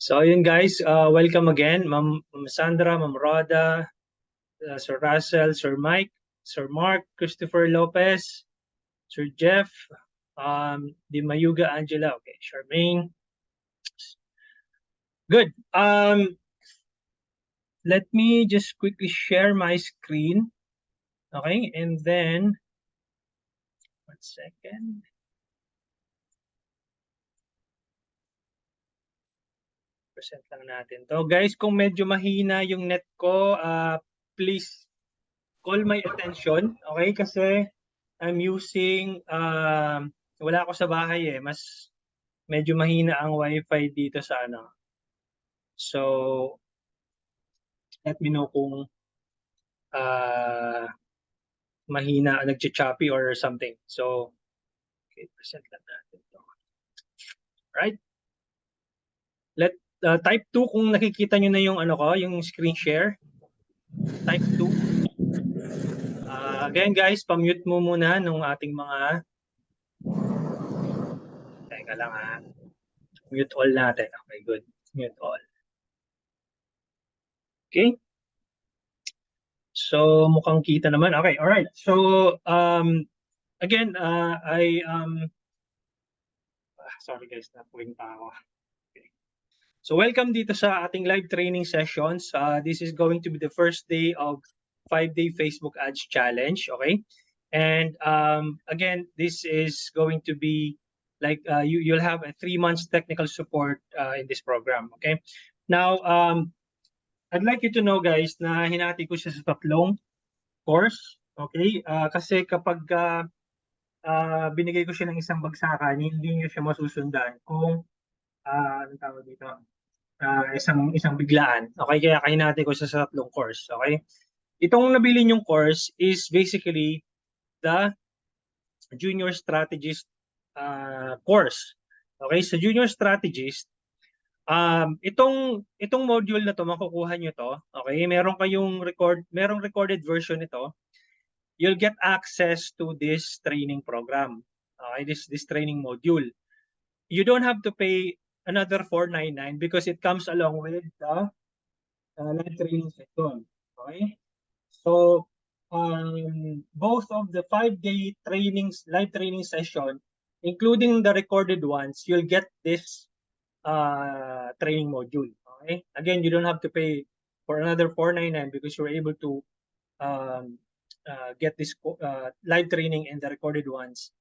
So ayun guys, welcome again, Ma'am Sandra, Ma'am Roda, Sir Russell, Sir Mike, Sir Mark, Christopher Lopez, Sir Jeff, Di Mayuga Angela, okay, Charmaine. Good. Let me just quickly share my screen. Okay, and then 1 second. Present lang natin to. Guys, kung medyo mahina yung net ko, please call my attention. Okay, kasi I'm using, wala ako sa bahay mas medyo mahina ang wifi dito sa ano. So, let me know kung mahina, nag-choppy or something. So, okay, present lang natin to. Right? Type 2 kung nakikita nyo na yung ano ko, yung screen share. Type 2. Again guys, pa-mute mo muna nung ating mga teka lang mute all natin. Okay, good. Mute all. Okay. So mukhang kita naman. Okay, all right. So again, sorry guys, napuwing pa ako. Okay. So welcome dito sa ating live training sessions. This is going to be the first day of 5-day Facebook Ads Challenge. Okay, and again, this is going to be like you'll have a 3 months technical support in this program. Okay, now I'd like you to know guys na hinati ko siya sa tatlong course. Okay, kasi kapag binigay ko siya ng isang bagsakan, hindi niyo siya masusundan kung anong tawag dito, isang biglaan. Okay, kaya kahinati ko sa tatlong course. Okay, itong nabili yung course is basically the Junior Strategist course. Okay, sa Junior Strategist, itong module na to makukuha nyo to. Okay, merong recorded version nito. You'll get access to this training program. Okay, this training module. You don't have to pay another $499 because it comes along with the live training session. Okay, so both of the 5-day live training session, including the recorded ones, you'll get this training module. Okay, again, you don't have to pay for another $499 because you're able to get this live training and the recorded ones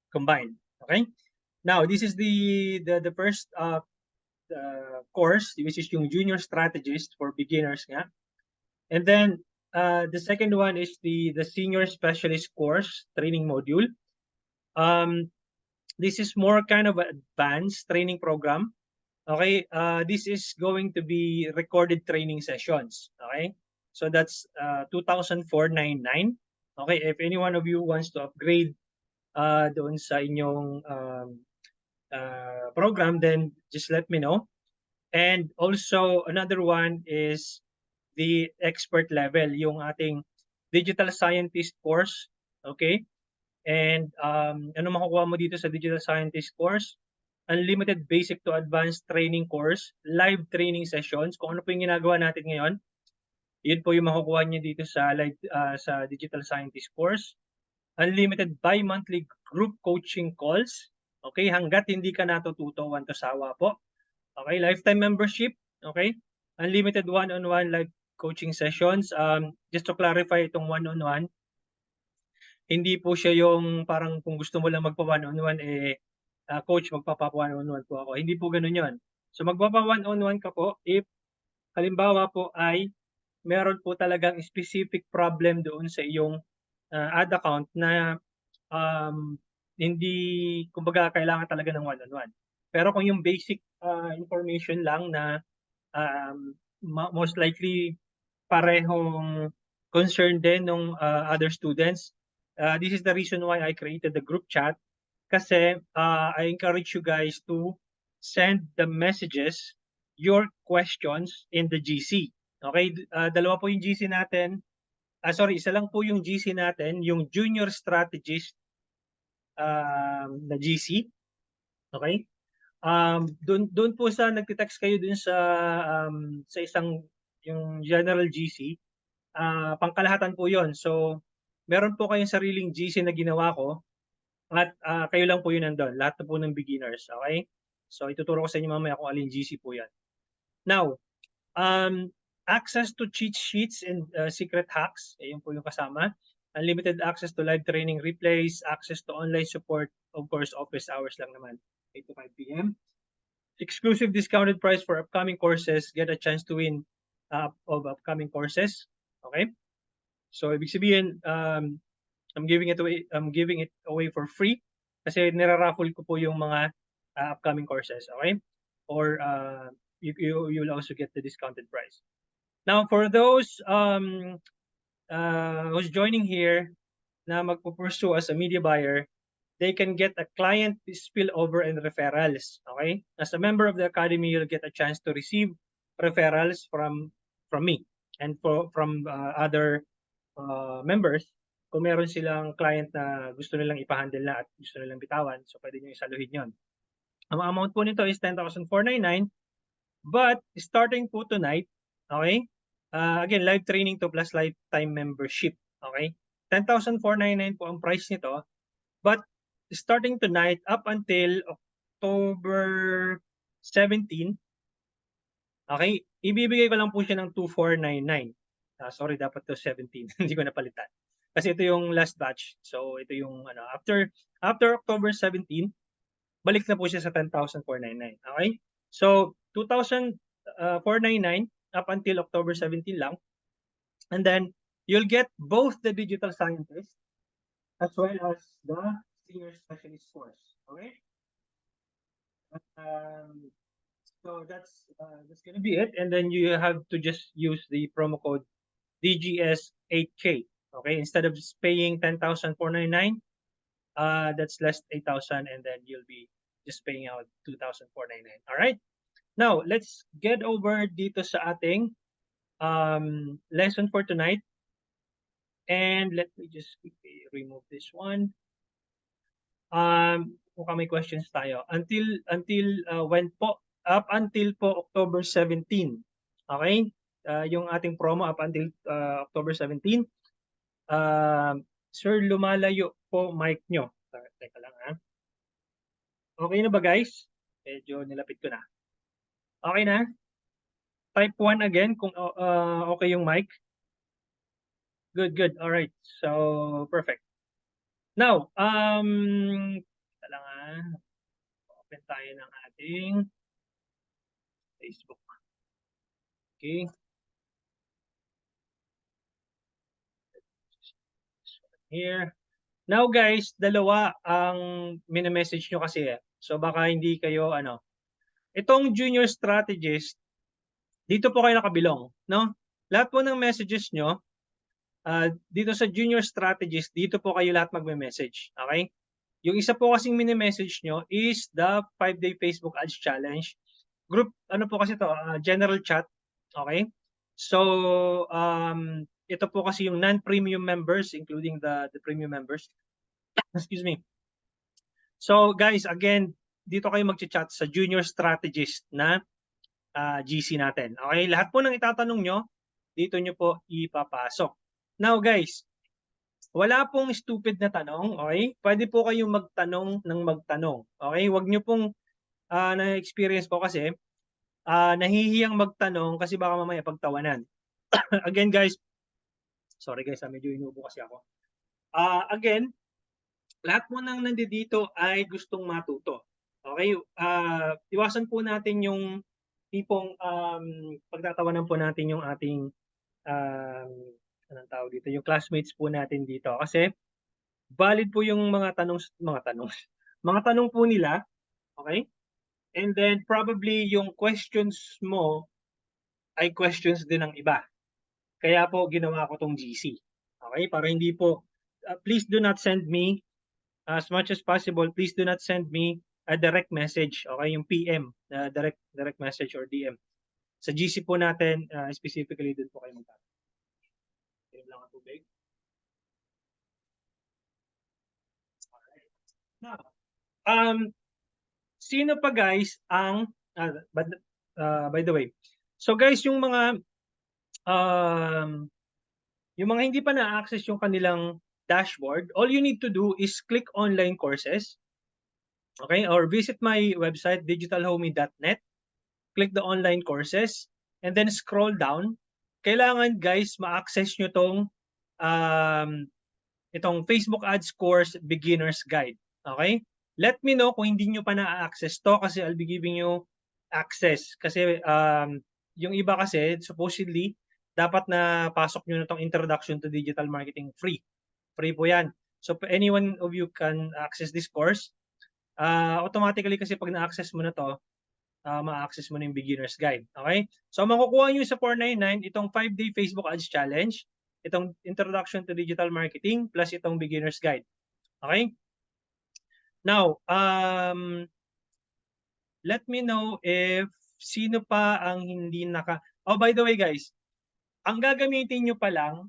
combined. Okay, now this is the first course, which is yung Junior Strategist for beginners nga. And then the second one is the Senior Specialist course training module. This is more kind of an advanced training program. Okay, this is going to be recorded training sessions. Okay, so that's $2,499. Okay, if any one of you wants to upgrade doon sa inyong program, then just let me know. And also another one is the expert level, yung ating digital scientist course. Okay, and ano makukuha mo dito sa digital scientist course? Unlimited basic to advanced training course, live training sessions. Kung ano po yung ginagawa natin ngayon, yun po yung makukuha niyo dito sa sa digital scientist course. Unlimited bi-monthly group coaching calls. Okay, hanggat hindi ka natututo, to sawa po. Okay, lifetime membership. Okay, unlimited one-on-one live coaching sessions. Just to clarify, itong one-on-one, hindi po siya yung parang kung gusto mo lang magpa one-on-one, coach, magpapa one-on-one po ako. Hindi po ganun yon. So magpapa one-on-one ka po if halimbawa po ay meron po talagang specific problem doon sa iyong ad account na hindi, kumbaga, kailangan talaga ng one-on-one. Pero kung yung basic information lang na most likely parehong concerned din ng other students, this is the reason why I created the group chat. Kasi I encourage you guys to send the messages, your questions in the GC. Okay, dalawa po yung GC natin. Isa lang po yung GC natin, yung Junior Strategist na GC. Okay? Doon po sa nagte-text kayo dun sa isang yung general GC, pangkalahatan po 'yon. So, meron po kayong sariling GC na ginawa ko at kayo lang po 'yung nando'n, lahat na po ng beginners, okay? So, ituturo ko sa inyo mamaya kung alin GC po 'yan. Now, access to cheat sheets and secret hacks, ayun po 'yung kasama. Unlimited access to live training replays, access to online support, of course, office hours lang naman, 8 to 5 PM. Exclusive discounted price for upcoming courses, get a chance to win of upcoming courses. Okay? So ibig sabihin, I'm giving it away for free kasi niraraffle ko po yung mga upcoming courses, okay? Or you will also get the discounted price. Now for those who's joining here na magpo-pursue as a media buyer, they can get a client spillover and referrals. Okay? As a member of the academy, you'll get a chance to receive referrals from me and from other members. Kung meron silang client na gusto nilang ipa-handle na at gusto nilang bitawan, so pwede nyo isaluhin yon. Ang amount po nito is 10,499, but starting po tonight, okay? Again, live training to plus lifetime membership, okay? 10,499 po ang price nito, but starting tonight up until October 17, okay, ibibigay ko lang po siya ng 2,499. Sorry, dapat to 17. Hindi ko napalitan. Kasi ito yung last batch. So ito yung after October 17, balik na po siya sa 10,499. Okay? So 2,499 up until October 17 lang. And then you'll get both the digital scientist as well as the senior specialist course. Okay? So that's gonna be it. And then you have to just use the promo code DGS8K. Okay, instead of just paying 10,499, that's less 8,000, and then you'll be just paying out 2,499. All right. Now let's get over dito sa ating lesson for tonight. And let me just quickly remove this one. Kung may questions tayo. Until when po? Up until po October 17. Okay? Yung ating promo up until October 17. Sir, lumalayo po mic nyo. Teka lang ha. Okay na ba guys? Medyo nilapit ko na. Okay na? Type 1 again kung okay yung mic. Good, good. All right. So, perfect. Now, teka lang ha. Open tayo ng ating Facebook. Okay. Here. Now guys, dalawa ang mini-message nyo kasi eh. So baka hindi kayo Itong junior strategist, dito po kayo nakabilong, no? Lahat po ng messages nyo, dito sa junior strategist, dito po kayo lahat magme-message. Okay? Yung isa po kasing mini-message nyo is the 5-day Facebook Ads Challenge. Group, po kasi to, general chat. Okay? So, ito po kasi yung non-premium members, including the premium members. Excuse me. So, guys, again, dito kayo mag-chat sa junior strategist na GC natin. Okay? Lahat po ng itatanong nyo, dito nyo po ipapasok. Now, guys, wala pong stupid na tanong, okay? Pwede po kayong magtanong ng magtanong, okay? Huwag nyo pong na-experience ko kasi nahihiyang magtanong kasi baka mamaya pagtawanan. Again, guys, sorry guys, medyo inuubo kasi ako. Again, lahat po nang nandito ay gustong matuto. Okay? Iwasan po natin yung tipong pagtatawanan po natin yung ating anong tawag dito, yung classmates po natin dito kasi valid po yung mga tanong po nila, okay? And then probably yung questions mo ay questions din ng iba. Kaya po ginawa ko tong GC. Okay? Para hindi po please do not send me as much as possible, please do not send me a direct message, okay? Yung PM, direct message or DM. Sa GC po natin, specifically dun po kayo magtatanong. Lang ang tubig. Now, Sino pa guys ang by the way. So guys, um, yung mga hindi pa na-access yung kanilang dashboard, all you need to do is click online courses, okay? Or visit my website digitalhomey.net, click the online courses, and then scroll down. Kailangan guys ma-access nyo um, itong Facebook Ads Course Beginner's Guide. Okay? Let me know kung hindi nyo pa na-access to kasi I'll be giving you access. Kasi yung iba kasi supposedly dapat na pasok nyo na tong Introduction to Digital Marketing free. Free po yan. So anyone of you can access this course. Automatically kasi pag na-access mo na to, ma-access mo na yung beginner's guide. Okay? So, makukuha nyo sa 499 itong 5-day Facebook Ads Challenge, itong Introduction to Digital Marketing, plus itong beginner's guide. Okay? Now, let me know if sino pa ang hindi Oh, by the way guys, ang gagamitin nyo pa lang,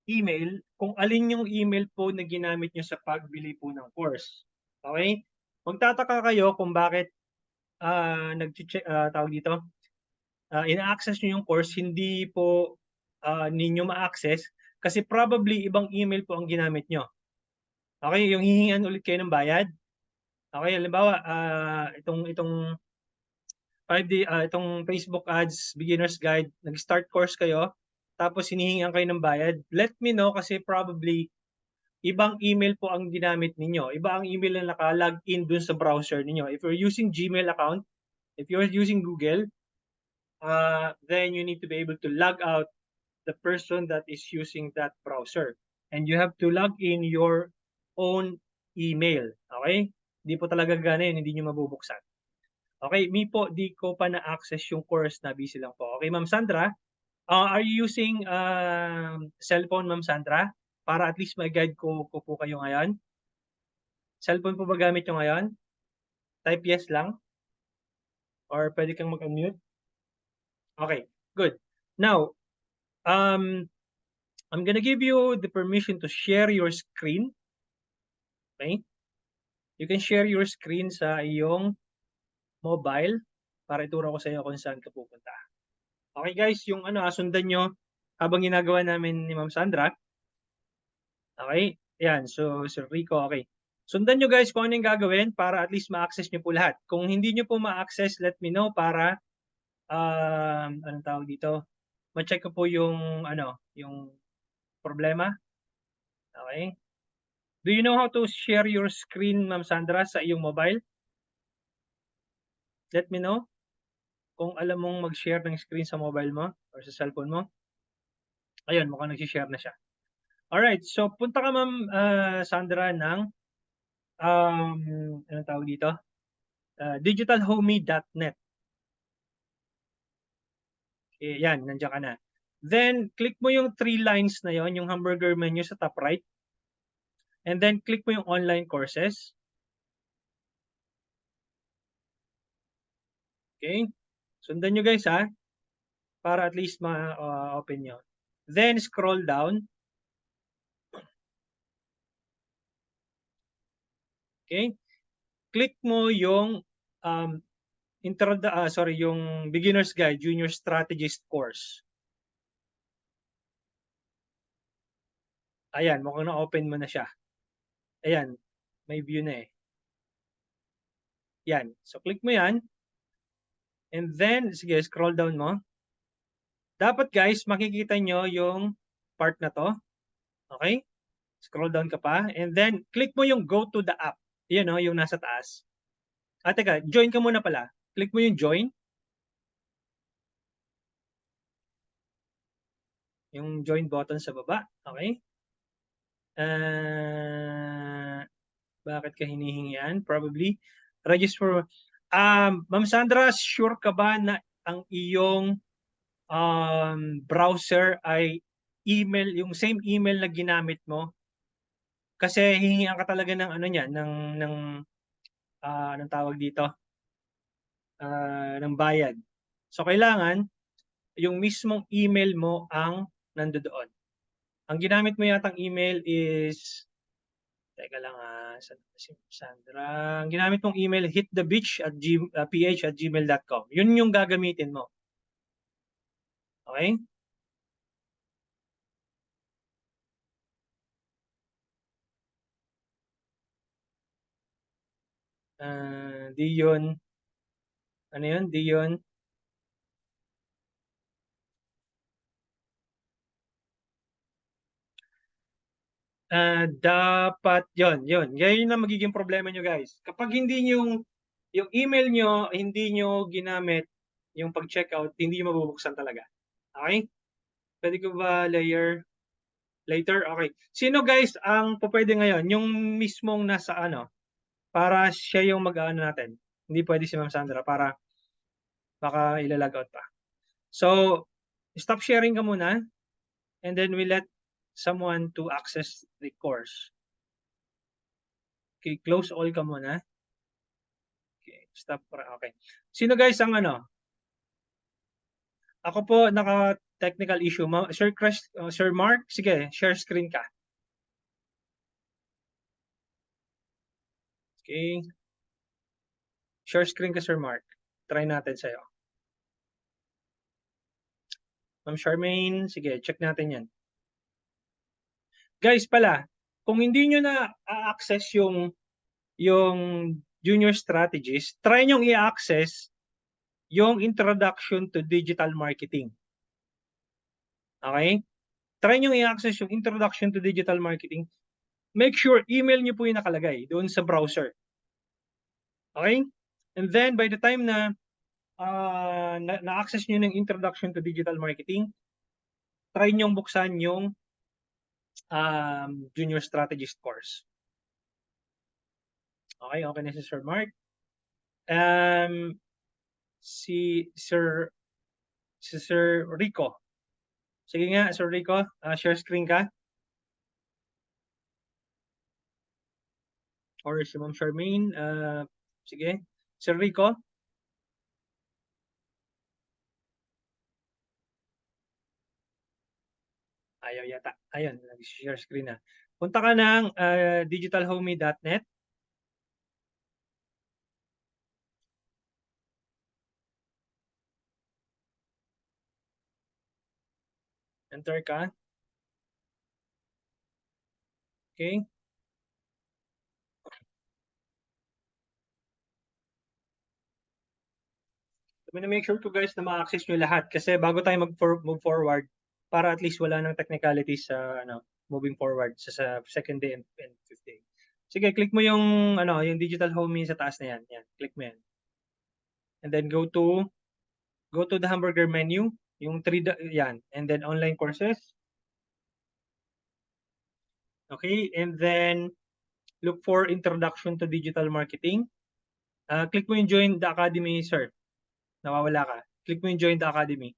email, kung alin yung email po na ginamit nyo sa pagbili po ng course. Okay? Magtataka kayo kung bakit tawag dito, ina-access nyo yung course, hindi po ninyo ma-access kasi probably ibang email po ang ginamit nyo. Okay, yung hihingan ulit kayo ng bayad. Okay, halimbawa, itong 5-day, itong Facebook Ads Beginner's Guide, nag-start course kayo, tapos hinihingan kayo ng bayad. Let me know kasi probably ibang email po ang ginamit ninyo. Iba ang email na naka-log in dun sa browser ninyo. If you're using Gmail account, if you're using Google, then you need to be able to log out the person that is using that browser. And you have to log in your own email. Okay? Hindi po talaga gana yun, hindi nyo mabubuksan. Okay, me po, di ko pa na-access yung course na busy lang po. Okay, Ma'am Sandra, are you using cellphone, Ma'am Sandra? Para at least ma-guide ko po kayo ngayon. Cellphone po ba gamit nyo ngayon? Type yes lang. Or pwede kang mag-unmute. Okay, good. Now, I'm gonna give you the permission to share your screen. Okay? You can share your screen sa iyong mobile para ituro ko sa iyo kung saan ka pupunta. Okay guys, yung sundan nyo habang ginagawa namin ni Ma'am Sandra. Okay? Yan, so Sir Rico, okay. Sundan nyo guys kung ano yung gagawin para at least ma-access nyo po lahat. Kung hindi nyo po ma-access, let me know para anong tawag dito? Ma-check ko po yung yung problema. Okay? Do you know how to share your screen, Ma'am Sandra, sa iyong mobile? Let me know kung alam mong mag-share ng screen sa mobile mo or sa cellphone mo. Ayun, mukhang nag-share na siya. Alright, so punta ka Ma'am Sandra ng anong tawag dito? digitalhomey.net. Okay, yan, nandiyan ka na. Then, click mo yung 3 lines na yon, yung hamburger menu sa top right. And then, click mo yung online courses. Okay? Sundan nyo guys ha, para at least ma-open nyo. Then, scroll down. Okay? Click mo yung yung beginner's guide, junior strategist course. Ayan, mukhang na-open mo na siya. Ayan, may view na eh. Yan. So, click mo yan. And then, sige, scroll down mo. Dapat guys, makikita nyo yung part na to. Okay? Scroll down ka pa. And then, click mo yung go to the app. Yan o, yung nasa taas. Teka, join ka muna pala. Click mo yung join. Yung join button sa baba. Okay? Bakit ka hinihingi yan? Probably. Register. Ma'am Sandra, sure ka ba na ang iyong browser ay email, yung same email na ginamit mo? Kasi hihingian ka talaga ng niya, anong tawag dito? Ng bayad. So kailangan yung mismong email mo ang nandoon. Ang ginamit mo yatang email is Teka lang si Sandra. Ang ginamit mong email, hitthebeach@ph@gmail.com. Yun yung gagamitin mo. Okay? Dion. Ano yun? Dion. Dapat yun. Yan ang magiging problema nyo guys. Kapag hindi nyo yung email nyo, hindi nyo ginamit yung pag-checkout, hindi nyo mabubuksan talaga. Okay? Pwede ko ba later? Okay. Sino guys ang pwede ngayon? Yung mismong nasa para siya yung mag-ano natin. Hindi pwede si Ma'am Sandra para baka ilalag out pa. So, stop sharing ka muna and then we let someone to access the course. Okay, close all ka muna. Okay, stop. Okay. Sino guys ang Ako po naka-technical issue. Sir Chris, Sir Mark, sige, share screen ka. Okay. Share screen ka, Sir Mark. Try natin sa'yo. Ma'am Charmaine, sige, check natin yan. Guys pala, kung hindi nyo na access yung junior strategies, try nyo i-access yung introduction to digital marketing. Okay? Try nyo i-access yung introduction to digital marketing. Make sure email nyo po yung nakalagay doon sa browser. Okay? And then by the time na na-access nyo ng introduction to digital marketing, try nyo buksan yung junior strategist course. Okay na si Sir Mark. Si Sir Rico. Sige nga, Sir Rico, share screen ka. Or si Ma'am Charmaine, sige. Sir Rico. Ayaw yata. Ayun, nag-share screen na. Punta ka ng digitalhomey.net. Enter ka. Okay. Make sure ko guys na ma-access nyo lahat kasi bago tayo move forward para at least wala nang technicalities sa moving forward sa second day and fifth day. Sige, click mo yung yung digital homey sa taas na yan. Yan, click mo yan. And then go to the hamburger menu, yung yan, and then online courses. Okay, and then look for introduction to digital marketing. Click mo yung join the academy, sir. Nawawala ka. Click mo yung join the academy.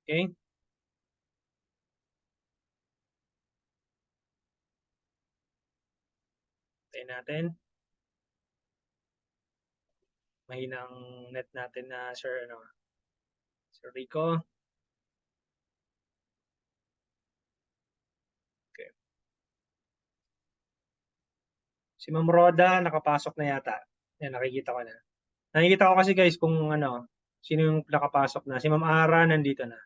Okay? Tayo natin. Mahina ang net natin na Sir Rico. Okay. Si Ma'am Roda nakapasok na yata. Yan, nakikita ko na. Nakikita ko kasi guys kung sino yung nakapasok na. Si Ma'am Ara nandito na.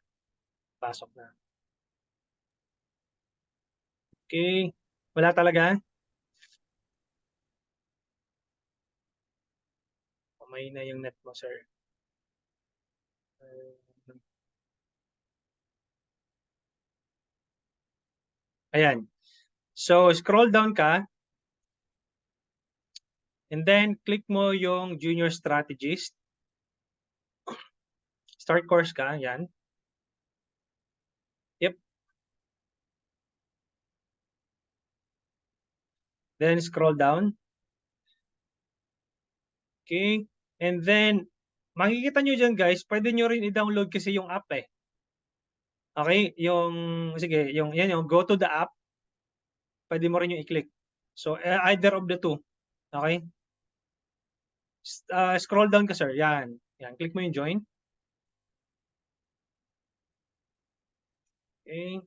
Pasok na. Okay. Wala talaga? Mahina yung net mo, sir. Ayan. So, scroll down ka. And then, click mo yung junior strategist. Start course ka. Yan. Yep. Then, scroll down. Okay. And then, makikita nyo dyan guys, pwede nyo rin i-download kasi yung app eh. Okay? Sige, yan yung go to the app. Pwede mo rin yung i-click. So, either of the two. Okay? Scroll down ka, sir. Yan. Yan. Click mo yung join. Okay.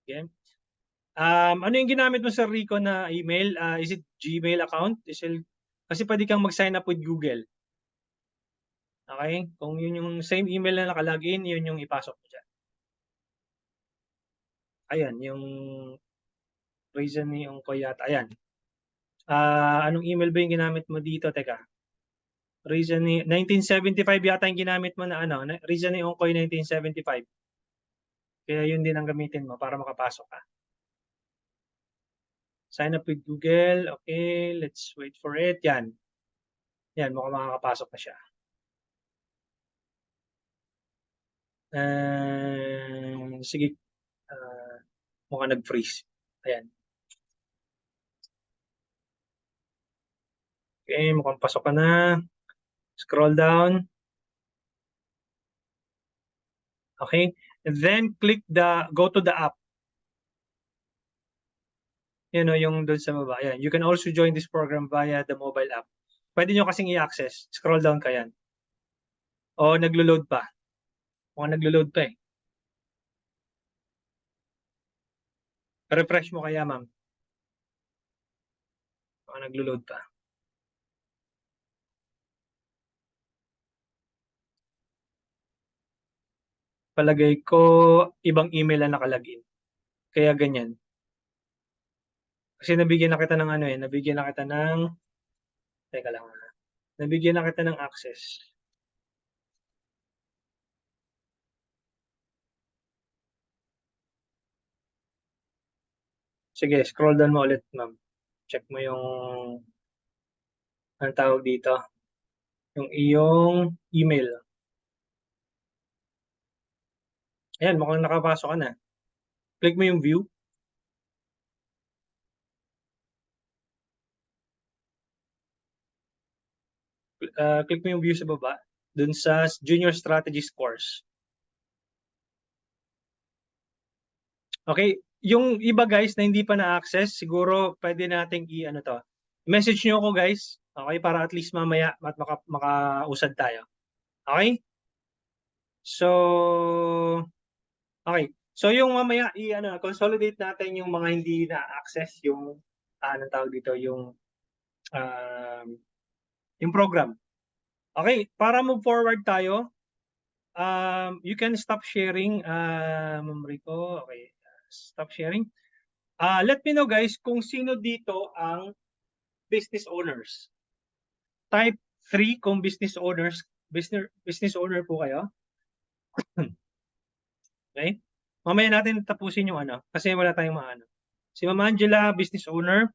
Okay. Ano yung ginamit mo sa Rico na email? Is it Gmail account? Kasi pwede kang mag-sign up with Google. Okay? Kung yun yung same email na nakalagin, yun yung ipasok mo dyan. Ayan, yung reason yung ko yata. Ayan. Anong email ba yung ginamit mo dito? Teka. Reason 1975 yata yung ginamit mo na ano. Reason ni Onkoy 1975. Kaya yun din ang gamitin mo para makapasok ka. Sign up with Google. Okay, let's wait for it. Yan. Yan, mukhang makakapasok na siya. Sige. Mukhang nag-freeze. Ayan. Okay, mukhang pasok ka na. Scroll down. Okay. And then go to the app. Yan o, yung doon sa baba. Ayan. You can also join this program via the mobile app. Pwede nyo kasing i-access. Scroll down ka yan. O, naglo-load pa. Mukhang naglo-load pa eh. Refresh mo kaya, ma'am. Mukhang naglo-load pa. Palagay ko, ibang email na nakalagin. Kaya ganyan. Kasi nabigyan na kita ng ano eh. Nabigyan na kita ng... Teka lang. Nabigyan na kita ng access. Sige, scroll down mo ulit, ma'am. Check mo yung... Anong tawag dito? Yung iyong email. Ayan, mukhang nakapasok ka na. Click mo yung view. Click mo yung view sa baba. Dun sa Junior Strategies course. Okay, yung iba guys na hindi pa na-access, siguro pwede nating i-ano to. Message nyo ako guys, okay, para at least mamaya makausad tayo. Okay? So, okay. So yung mamaya consolidate natin yung mga hindi na-access yung anong tawag dito, yung program. Okay, para move forward tayo, you can stop sharing, Ma'am Rico. Okay, stop sharing. Let me know guys kung sino dito ang business owners. Type 3 kung business owner po kayo. Okay? Mamaya natin tapusin yung ano kasi wala tayong maano. Si Ma'am Angela, business owner.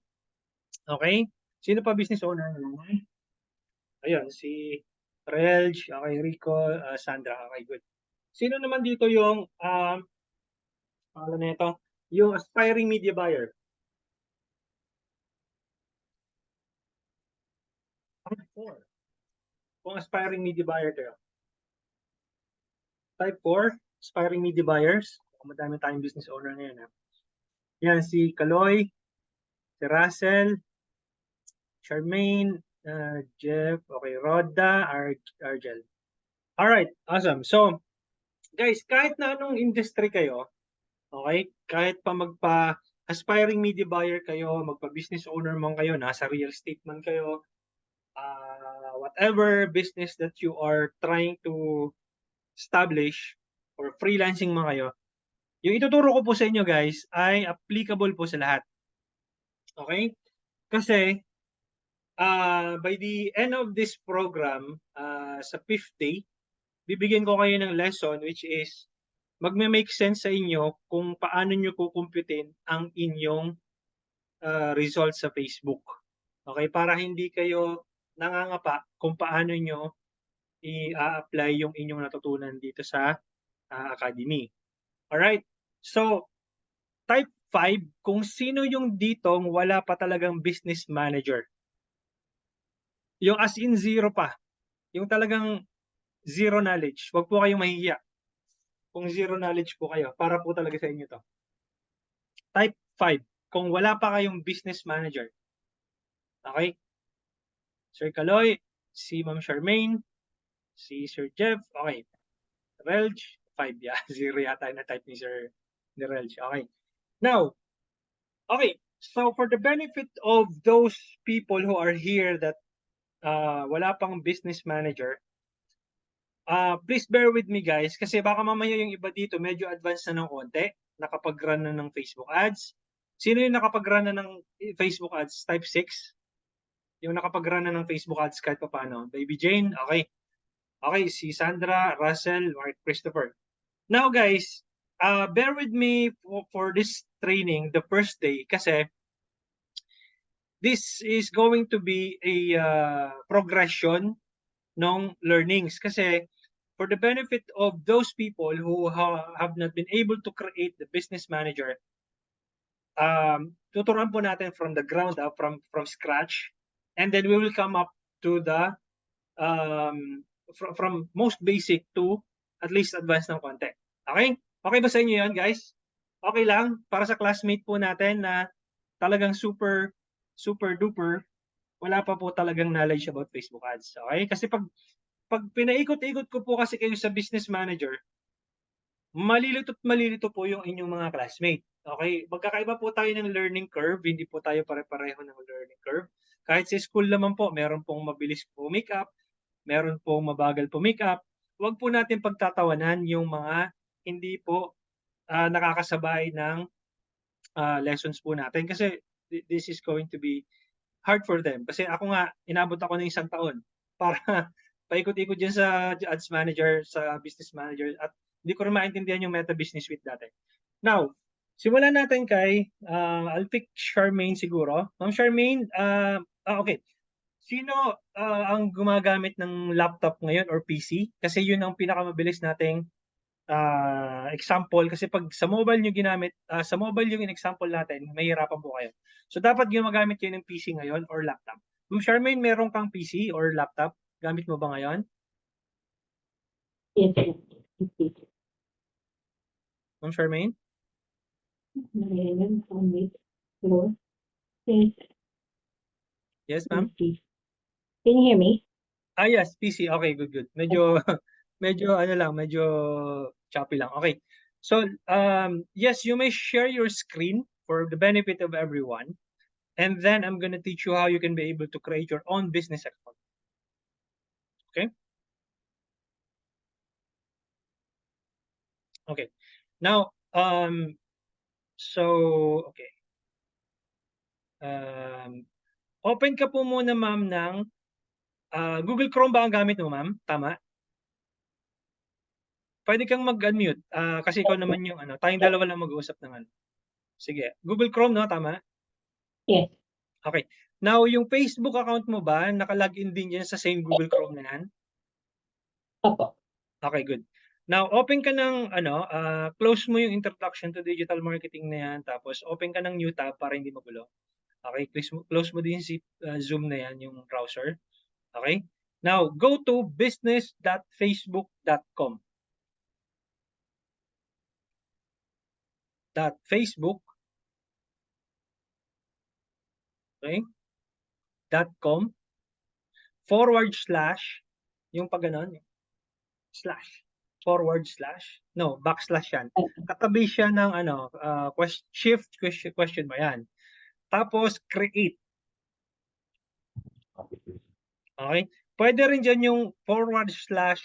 Okay? Sino pa business owner naman? Ayun, si Relj, okay, Rico, Sandra, okay, good. Sino naman dito yung pangalan na ito? Yung aspiring media buyer. Type 4. Kung aspiring media buyer kayo. Type 4, aspiring media buyers. Madami tayong business owner ngayon. Ha? Yan, si Kaloy, si Russell, Charmaine, Jeff, okay, Roda, Argel. Alright, awesome. So, guys, kahit na anong industry kayo, okay, kahit pa aspiring media buyer kayo, magpa-business owner man kayo, nasa real estate man kayo, whatever business that you are trying to establish or freelancing man kayo, yung ituturo ko po sa inyo guys ay applicable po sa lahat. Okay? Kasi by the end of this program, sa 5th day, bibigyan ko kayo ng lesson which is magme-make sense sa inyo kung paano nyo kukumputin ang inyong results sa Facebook. Okay? Para hindi kayo nangangapa kung paano nyo i-apply yung inyong natutunan dito sa academy. Alright? So, type 5, kung sino yung ditong wala pa talagang business manager. Yung as in zero pa. Yung talagang zero knowledge. Huwag po kayong mahihiya. Kung zero knowledge po kayo, para po talaga sa inyo to. Type 5, kung wala pa kayong business manager. Okay? Sir Kaloy, si Ma'am Charmaine, si Sir Jeff, okay. Relj, 5 yeah. Zero yata na type ni Relj. Okay. Now, okay, so for the benefit of those people who are here that wala pang business manager, please bear with me guys kasi baka mamaya yung iba dito medyo advanced na ng konti, nakapag-run na ng Facebook ads. Sino yung nakapag-run na ng Facebook ads type 6? Yung nakapag-run na ng Facebook ads kahit paano. Baby Jane, okay. Okay, si Sandra, Russell, Mark, Christopher. Now guys, bear with me for this training the first day kasi this is going to be a progression ng learnings kasi for the benefit of those people who have not been able to create the business manager, tuturuan po natin from the ground up, from scratch, and then we will come up to the from most basic to at least advanced ng konti. Okay? Okay ba sa inyo yun, guys? Okay lang para sa classmate po natin na talagang super duper wala pa po talagang knowledge about Facebook ads. Okay? Kasi pag pinaikot-ikot ko po kasi kayo sa business manager, malilito po yung inyong mga classmate. Okay? Magkakaiba po tayo ng learning curve, hindi po tayo pare-pareho ng learning curve. Kahit sa school naman po, meron pong mabilis po make up, meron pong mabagal po make up. Huwag po natin pagtatawanan yung mga hindi po nakakasabay ng lessons po natin kasi this is going to be hard for them. Kasi ako nga, inabot ako ng 1 taon para paikot-ikot dyan sa ads manager, sa business manager, at hindi ko rin maintindihan yung Meta Business Suite dati. Now, simulan natin kay, I'll pick Charmaine siguro. Ma'am Charmaine, okay. Sino ang gumagamit ng laptop ngayon or PC? Kasi yun ang pinakamabilis nating example kasi pag sa mobile nyo ginamit, sa mobile yung in-example natin, mahirapan po kayo. So dapat gumagamit kayo ng PC ngayon or laptop. Ma'am Charmaine, meron kang PC or laptop? Gamit mo ba ngayon? Yes, Ma'am Charmaine? Yes, ma'am? Can you hear me? Yes, PC. Okay, good. Medyo medyo ano lang, medyo choppy lang. Okay. So, yes, you may share your screen for the benefit of everyone. And then I'm going to teach you how you can be able to create your own business account. Okay? Okay. Now, so, okay. Open ka po muna, ma'am, ng Google Chrome ba ang gamit mo, ma'am? Tama? Pwede kang mag-unmute kasi ikaw naman yung ano, tayong dalawa lang mag-uusap ng ano. Sige. Google Chrome, no? Tama? Yes. Okay. Now, yung Facebook account mo ba, naka-login din yan sa same Google Chrome na yan? Opo. Okay, good. Now, open ka ng ano, close mo yung introduction to digital marketing na yan, tapos open ka ng new tab para hindi magulo. Okay, close mo din si Zoom na yan, yung browser. Okay? Now, go to business.facebook.com. .facebook, okay? .com / yung pag ganon, slash / no, backslash yan. Katabi siya ng ano, question mo yan. Tapos create. Okay? Pwede rin dyan yung /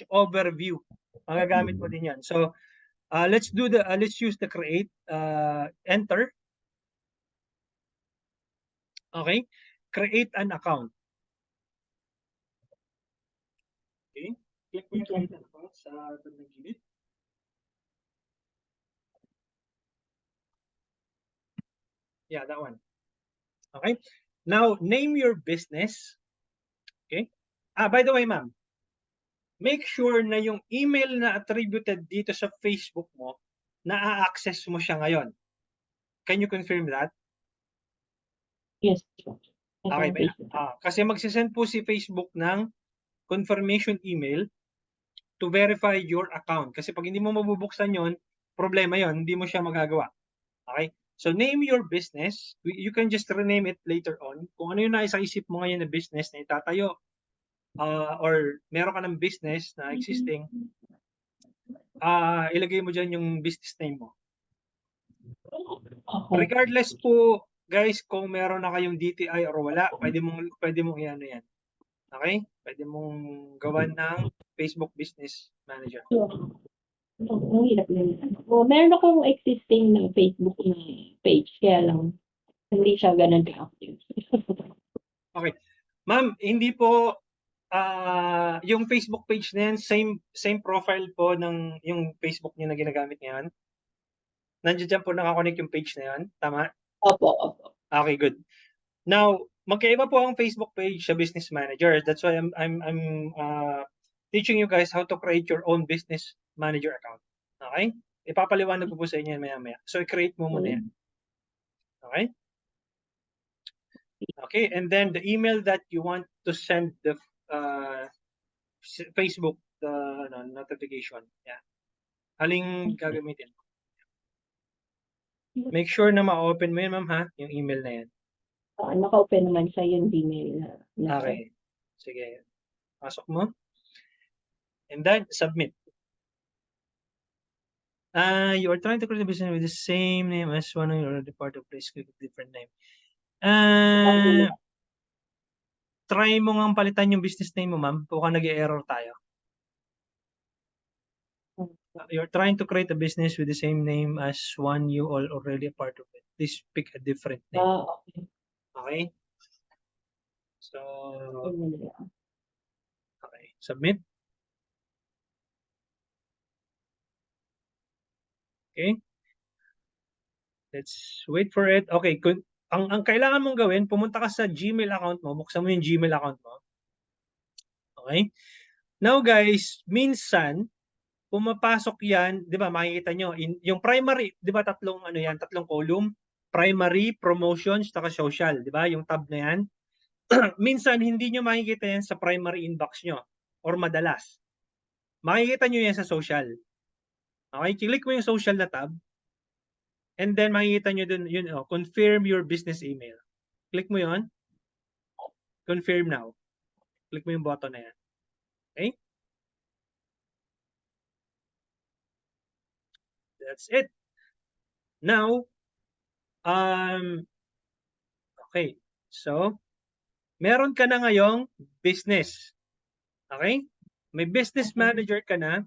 overview. Magagamit mo din yan. So, let's use the create, enter. Okay? Create an account. Okay? Click mo yung create an account sa gilid. Yeah, that one. Okay? Now, name your business. Okay? By the way, ma'am, make sure na yung email na attributed dito sa Facebook mo, na-access mo siya ngayon. Can you confirm that? Yes. Okay ba? Kasi magsisend po si Facebook ng confirmation email to verify your account. Kasi pag hindi mo mabubuksan yon, problema yon, hindi mo siya magagawa. Okay? So name your business. You can just rename it later on. Kung ano yung nasa isip mo ngayon na business na itatayo, or meron ka ng business na existing, ilagay mo dyan yung business name mo. Okay. Regardless po, guys, kung meron na kayong DTI or wala, pwede mong i-ano yan. Okay? Pwede mong gawan ng Facebook Business Manager. So, ang hirap din. Meron akong existing na Facebook na page, kaya lang hindi siya ganun ka-active. Okay. Ma'am, hindi po yung Facebook page na yan, same profile po ng yung Facebook niyo na ginagamit ngayon. Nandiyan dyan po nakakonect yung page na yan. Tama? Opo. Okay, good. Now, magkaiba po ang Facebook page sa Business Manager. That's why I'm teaching you guys how to create your own Business Manager account. Okay? Ipapaliwanag ko po sa inyo yan maya-maya. So, i-create mo muna yan. Okay? Okay, and then the email that you want to send the Facebook notification. Yeah. Aling gagamitin? Make sure na ma-open mo yun, ma'am, ha? Yung email na yan. Naka-open naman sa yung Gmail na. Okay. Sige. Pasok mo. And then, submit. You are trying to create a business with the same name as one of your part of place with different name. Try mo nga palitan yung business name mo, ma'am. Baka nag-error tayo. You're trying to create a business with the same name as one you are already a part of it. Please pick a different name. Okay. Okay? So, okay. Submit. Okay. Let's wait for it. Okay. Ang kailangan mong gawin, pumunta ka sa Gmail account mo. Buksan mo yung Gmail account mo. Okay? Now guys, minsan, pumapasok yan, di ba, makikita nyo, yung primary, di ba, tatlong column, primary, promotions, taka social, di ba, yung tab na yan. Minsan, hindi nyo makikita yan sa primary inbox nyo, or madalas. Makikita nyo yan sa social. Okay, click mo yung social na tab, and then makikita nyo dun, confirm your business email. Click mo yon, confirm now. Click mo yung button na yan. Okay? That's it. Now, okay. So, meron ka na ngayong business. Okay? May business manager ka na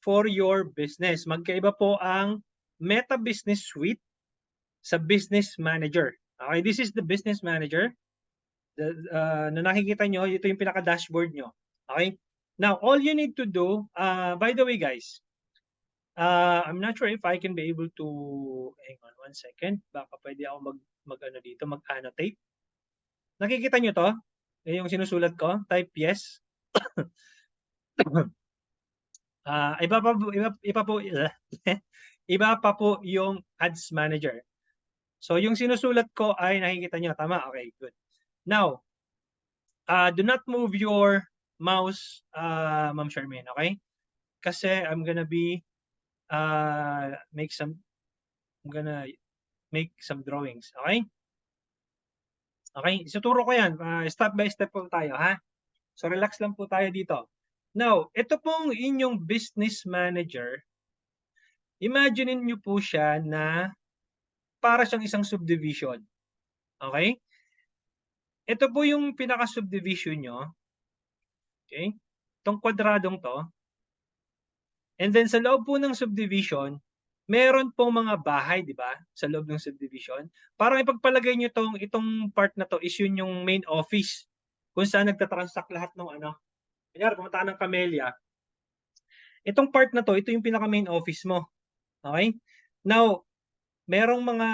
for your business. Magkaiba po ang Meta Business Suite sa Business Manager. Okay? This is the Business Manager. Na nakikita nyo, ito yung pinaka-dashboard nyo. Okay? Now, all you need to do, by the way guys, I'm not sure if I can be able to, hang on one second, baka pwede ako mag-annotate. Nakikita nyo to? Yung sinusulat ko, type yes. Iba pa po yung Ads Manager. So, yung sinusulat ko ay nakikita nyo, tama? Okay, good. Now, do not move your mouse, Ma'am Charmaine, okay? Kasi I'm gonna make some drawings, okay? Okay, isuturo ko yan. Step by step po tayo, ha? So, relax lang po tayo dito. Now, ito pong inyong business manager, imagine niyo po siya na para siyang isang subdivision. Okay? Ito po yung pinaka-subdivision nyo. Okay? Itong kwadradong to. And then sa loob po ng subdivision, meron pong mga bahay, di ba? Sa loob ng subdivision. Parang ipagpalagay nyo itong part na to is yun yung main office kung saan nagtatransact lahat ng ano. Kanyari, pumunta ka ng Camellia. Itong part na to, ito yung pinaka-main office mo. Okay? Now, merong mga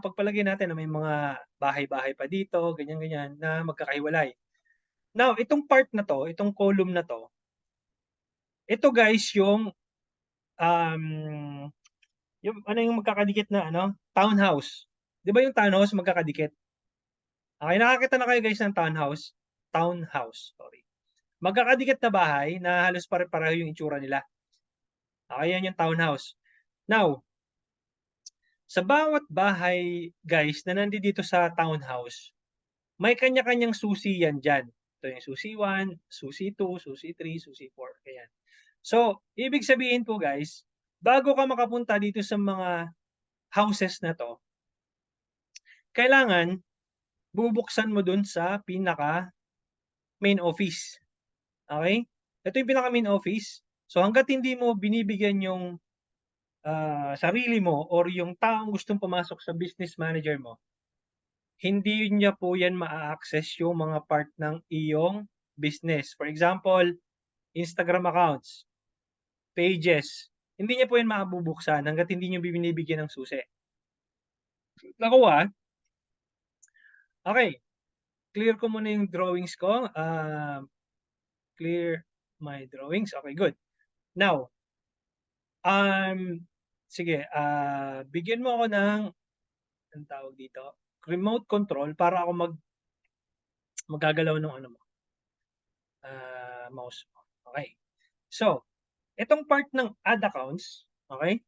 pagpalagay natin na may mga bahay-bahay pa dito, ganyan-ganyan, na magkakahiwalay. Now, itong part na to, itong column na to, ito guys yung yung magkakadikit na townhouse. 'Di ba yung townhouse magkakadikit? Okay, nakakita na kayo guys ng townhouse? Townhouse, sorry. Magkakadikit na bahay na halos pare-pareho yung itsura nila. Okay, yan yung townhouse. Now, sa bawat bahay guys na nandito sa townhouse, may kanya-kanyang susi yan dyan. Ito yung susi 1, susi 2, susi 3, susi 4. Ayan. So, ibig sabihin po guys, bago ka makapunta dito sa mga houses na to, kailangan bubuksan mo dun sa pinaka main office. Okay? Ito yung pinaka main office. So hangga't hindi mo binibigyan yung sarili mo or yung taong gustong pumasok sa business manager mo, hindi niya po yan ma-access yung mga part ng iyong business. For example, Instagram accounts, pages. Hindi niya po yan mabubuksan hangga't hindi niyo binibigyan ng susi. Nakuha? Okay. Clear ko muna yung drawings ko. Clear my drawings. Okay, good. Now, sige, bigyan mo ako ng, ang tawag dito, remote control para ako magagalaw ng ano mo, mouse mo. Okay. So, itong part ng add accounts, okay?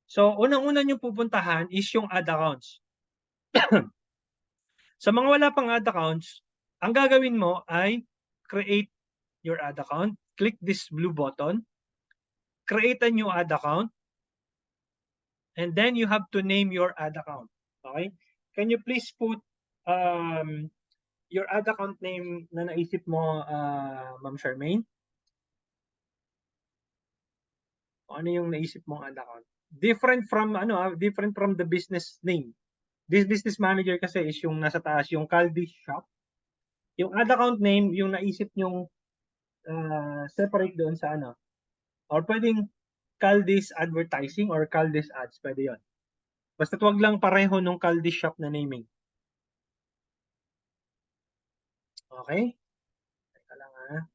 So, unang-una nyo pupuntahan is yung add accounts. Sa mga wala pang add accounts, ang gagawin mo ay create your add account. Click this blue button. Create a new add account. And then you have to name your add account. Okay? Can you please put your add account name na naisip mo, Ma'am Charmaine? Ano yung naisip mong add account? Different from the business name. This business manager kasi is yung nasa taas, yung Caldi's shop. Yung add account name, yung naisip nyong separate doon sa ano. Or pwedeng Caldi's advertising or Caldi's ads, pwede yon. Basta wag lang pareho nung Caldi's shop na naming. Okay? Teka lang ha.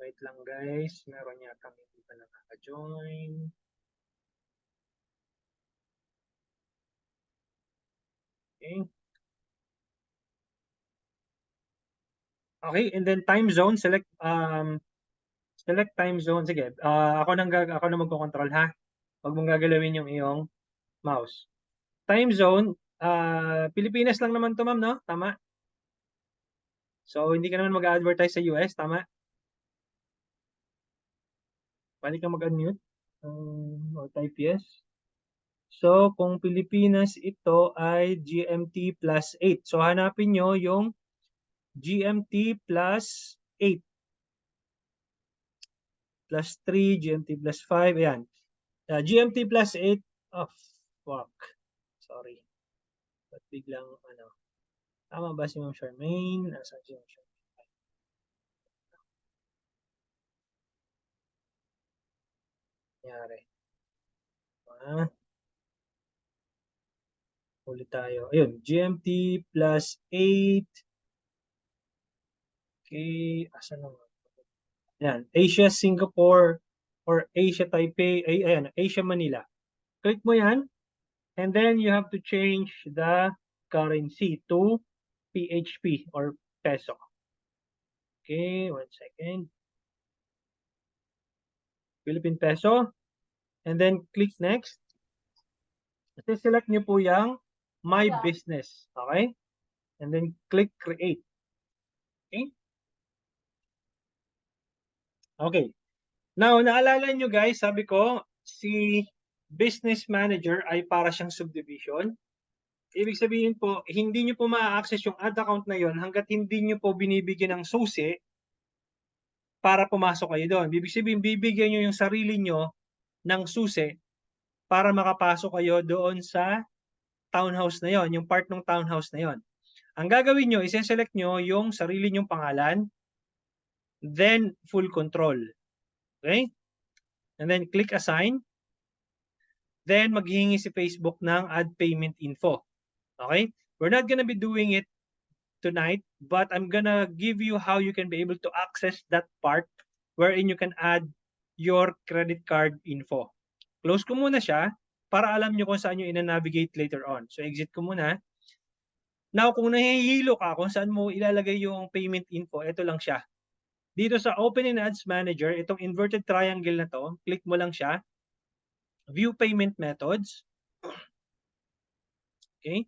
Wait lang guys, meron yata hindi pa nakaka-join. Okay. Okay, and then time zone, select time zone. Sige, ako na magko-control ha. Wag mong gagalawin yung iyong mouse. Time zone, Pilipinas lang naman to ma'am, no? Tama? So, hindi ka naman mag-advertise sa US, tama? Pwede ka mag-unmute or type yes. So, kung Pilipinas ito ay GMT plus 8. So, hanapin nyo yung GMT plus 8. Plus 3, GMT plus 5. Ayan. GMT plus 8. Oh, fuck. Sorry. Ba't biglang, ano. Tama ba si Ma'am Charmaine? Nasaan si Ma'am Charmaine? Nangyari. Ulit tayo. Ayun. GMT plus 8. Okay. Asan naman? Ayan. Asia, Singapore, or Asia, Taipei. Ayan. Asia, Manila. Click mo yan. And then you have to change the currency to PHP or peso. Okay, 1 second. Philippine peso. And then click next. Select nyo po yung My Business. Okay? And then click Create. Okay? Okay. Now, naalala nyo guys, sabi ko, si Business Manager ay para siyang subdivision. Ibig sabihin po, hindi nyo po ma-access yung ad account na yon hanggat hindi nyo po binibigyan ng susi para pumasok kayo doon. Ibig sabihin, bibigyan nyo yung sarili nyo ng susi para makapasok kayo doon sa townhouse na yon, yung part ng townhouse na yon. Ang gagawin nyo, isi-select nyo yung sarili nyong pangalan, then full control. Okay? And then click assign. Then maghihingi si Facebook ng add payment info. Okay? We're not gonna be doing it tonight, but I'm gonna give you how you can be able to access that part wherein you can add your credit card info. Close ko muna siya para alam nyo kung saan nyo ina-navigate later on. So exit ko muna. Now, kung nahihilo ka kung saan mo ilalagay yung payment info, ito lang siya. Dito sa Open in Ads Manager, itong inverted triangle na to, click mo lang siya. View payment methods. Okay.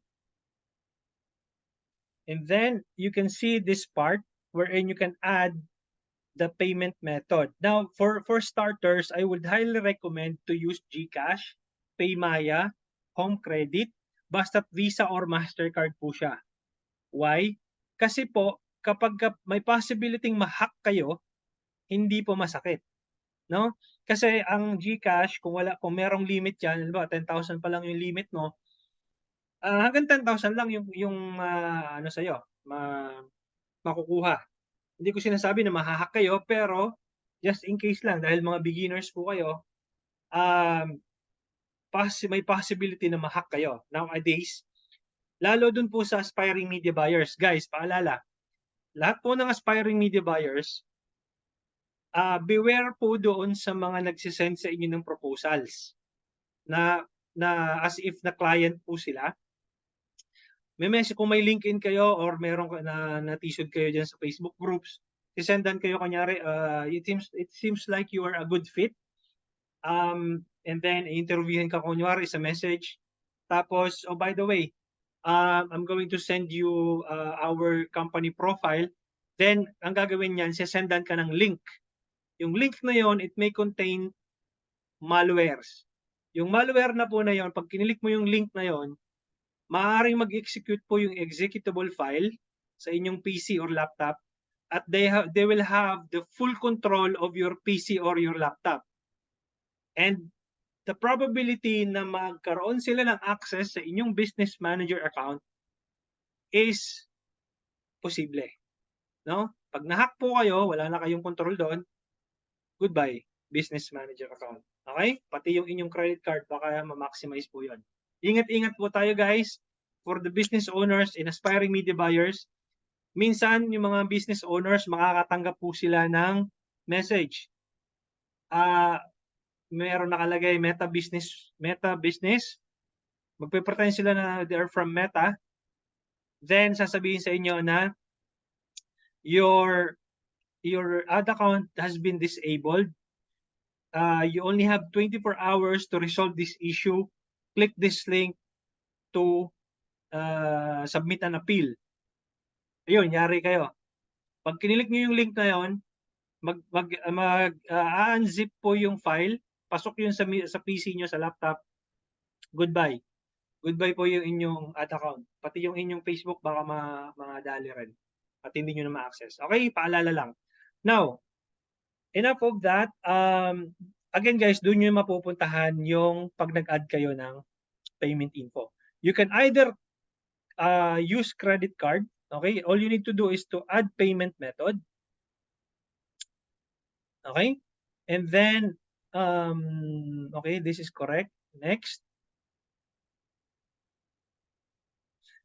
And then you can see this part wherein you can add the payment method. Now, for starters, I would highly recommend to use GCash, Paymaya, Home Credit, basta't Visa or Mastercard po siya. Why? Kasi po, kapag may possibility ma-hack kayo, hindi po masakit, no? Kasi ang GCash, kung merong limit yan, halimbawa 10,000 pa lang yung limit mo, hanggang 10,000 lang yung ano sa'yo, makukuha. Hindi ko sinasabi na mahahack kayo, pero just in case lang, dahil mga beginners po kayo, may possibility na mahack kayo. Nowadays, lalo dun po sa aspiring media buyers. Guys, paalala, lahat po ng aspiring media buyers, beware po doon sa mga nagsisend sa inyo ng proposals na as if na client po sila. Kung may LinkedIn kayo or meron natisod kayo dyan sa Facebook groups, sisendan kayo kunyari, it seems like you are a good fit. And then interviewin ka kunyari sa message. Tapos, oh by the way, I'm going to send you our company profile. Then, ang gagawin niyan, sisendan ka ng link. Yung link na yon, it may contain malwares. Yung malware na po na yon, pag kinilik mo yung link na yon, maaaring mag-execute po yung executable file sa inyong PC or laptop, at they will have the full control of your PC or your laptop. And the probability na magkaroon sila ng access sa inyong business manager account is posible, no? Pag nahack po kayo, wala na kayong control doon, goodbye business manager account. Okay? Pati yung inyong credit card, baka ma-maximize po yon. Ingat-ingat po tayo guys, for the business owners and aspiring media buyers. Minsan, yung mga business owners, makakatanggap po sila ng message. Meron nakalagay Meta Business. Magpe-pretend sila na they are from Meta. Then, sasabihin sa inyo na your ad account has been disabled. You only have 24 hours to resolve this issue. Click this link to submit an appeal. Ayun, yari kayo. Pag kinilik nyo yung link na yon, unzip po yung file, pasok yun sa PC nyo, sa laptop, goodbye. Goodbye po yung inyong ad account. Pati yung inyong Facebook, baka madali rin. At hindi nyo na ma-access. Okay, paalala lang. Now, enough of that. Again guys, doon nyo mapupuntahan yung pag nag-add kayo ng payment info. You can either use credit card. Okay, all you need to do is to add payment method. Okay, and then okay, this is correct. Next,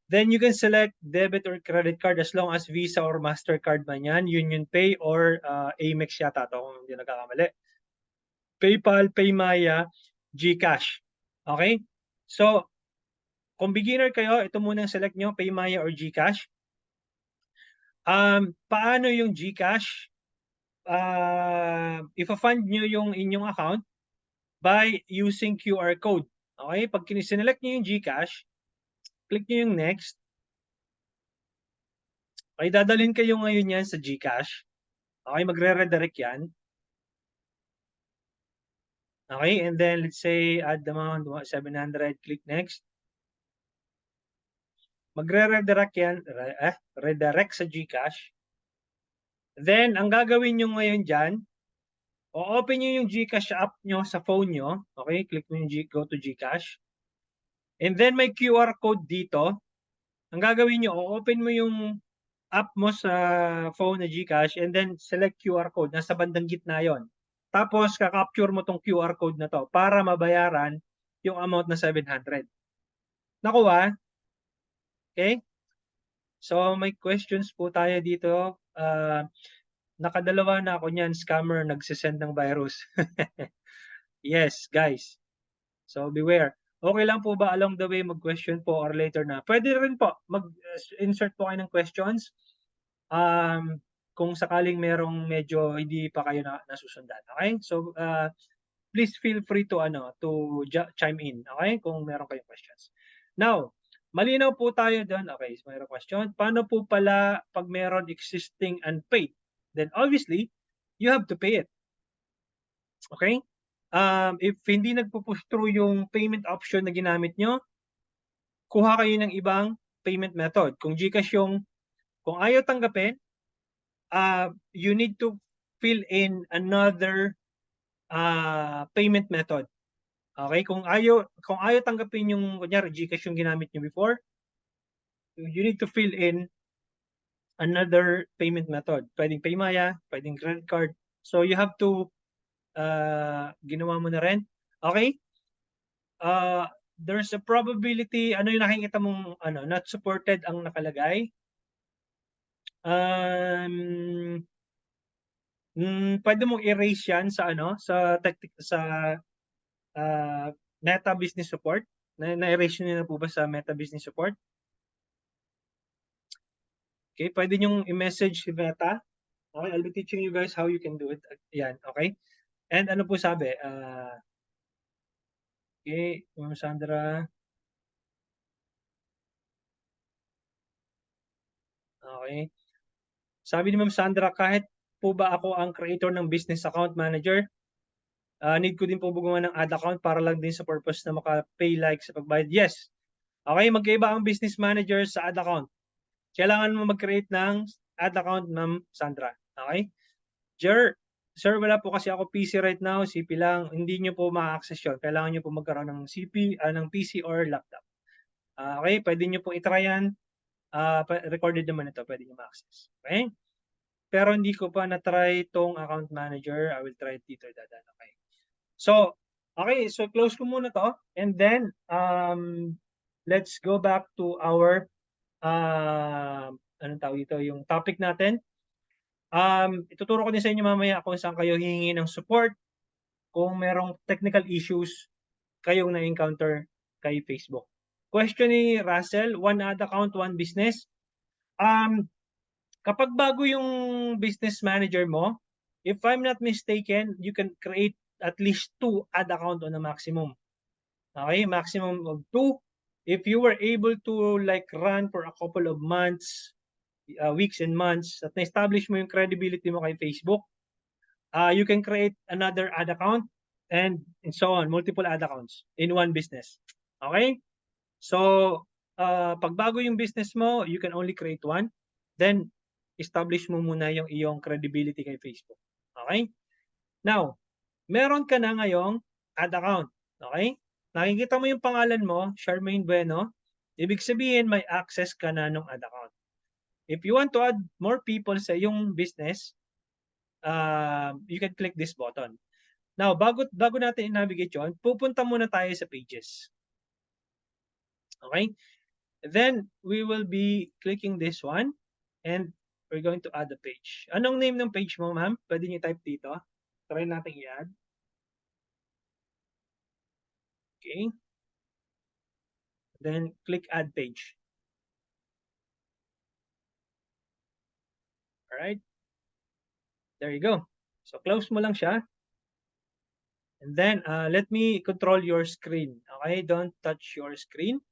then you can select debit or credit card as long as Visa or Mastercard man yan, UnionPay or Amex yata to kung hindi nagkakamali. PayPal, Paymaya, GCash. Okay? So, kung beginner kayo, ito muna ang select nyo, Paymaya or GCash. Paano yung GCash? Ipa-fund nyo yung inyong account by using QR code. Okay? Pag sinelect nyo yung GCash, click nyo yung next. Okay, dadalhin kayo ngayon yan sa GCash. Okay, magre-redirect yan. Okay, and then let's say add amount 700, click next. Magre-redirect yan, redirect sa GCash. Then, ang gagawin nyo ngayon dyan, o-open nyo yung GCash app nyo sa phone nyo. Okay, click mo yung go to GCash. And then may QR code dito. Ang gagawin nyo, o-open mo yung app mo sa phone na GCash and then select QR code. Nasa bandang gitna yon. Tapos, kakapture mo tong QR code na to para mabayaran yung amount na 700. Nakuha? Okay? So, may questions po tayo dito. Nakadalawa na ako niyan, scammer, nagsisend ng virus. Yes, guys. So, beware. Okay lang po ba along the way mag-question po or later na? Pwede rin po mag-insert po kayo ng questions. Kung sakaling merong medyo hindi pa kayo nasusundan. Okay? So, please feel free to chime in. Okay? Kung meron kayong questions. Now, malinaw po tayo doon. Okay, so mayroong question. Paano po pala pag meron existing unpaid? Then obviously, you have to pay it. Okay? If hindi nagpo-push through yung payment option na ginamit nyo, kuha kayo ng ibang payment method. Kung GCash kung ayaw tanggapin, you need to fill in another payment method. Okay? Kung ayaw tanggapin yung, kunyari, GCash yung ginamit nyo before, you need to fill in another payment method. Pwedeng Paymaya, pwedeng credit card. So you have to, ginawa mo na rin. Okay? There's a probability, ano yung nakikita mong, not supported ang nakalagay. Pwede mong erase yan sa Meta Business Support. Na-erase nyo na po ba sa Meta Business Support? Okay, pwede nyo i-message si Meta. Okay, I'll be teaching you guys how you can do it. Yan, okay? And ano po sabi? Okay, Ma'am Sandra. Okay. Sabi ni Ma'am Sandra, kahit po ba ako ang creator ng business account manager, need ko din po gumawa ng ad account para lang din sa purpose na maka-pay like sa pagbayad. Yes. Okay, magkaiba ang business manager sa ad account. Kailangan mo mag-create ng ad account, Ma'am Sandra. Okay? Sir, wala po kasi ako PC right now, CP lang. Hindi nyo po ma-access yun. Kailangan nyo po magkaroon ng ng PC or laptop. Okay, pwede nyo po itry yan. Recorded naman ito, pwede nyo ma-access. Okay? Pero hindi ko pa na-try itong account manager. I will try it dito. Okay. So, okay, so close ko muna to. And then, let's go back to our, anong tawag dito, yung topic natin. Ituturo ko din sa inyo mamaya kung saan kayo hihingi ng support kung merong technical issues kayong na-encounter kay Facebook. Question ni Russell, one ad account, one business. Kapag bago yung business manager mo, if I'm not mistaken, you can create at least 2 ad account on a maximum. Okay, maximum of 2. If you were able to like run for a couple of months, weeks and months, at na-establish mo yung credibility mo kay Facebook, you can create another ad account and so on, multiple ad accounts in one business. Okay? So, pag bago yung business mo, you can only create one. Then, establish mo muna yung iyong credibility kay Facebook. Okay? Now, meron ka na ngayong ad account. Okay? Nakikita mo yung pangalan mo, Charmaine Bueno. Ibig sabihin, may access ka na ng ad account. If you want to add more people sa yung business, you can click this button. Now, bago natin i-navigate yun, pupunta muna tayo sa pages. Okay? Then, we will be clicking this one and we're going to add a page. Anong name ng page mo, ma'am? Pwede niyo type dito. Try natin i-add. Okay. Then, click add page. Alright. There you go. So, close mo lang siya. And then, let me control your screen. Okay? Don't touch your screen.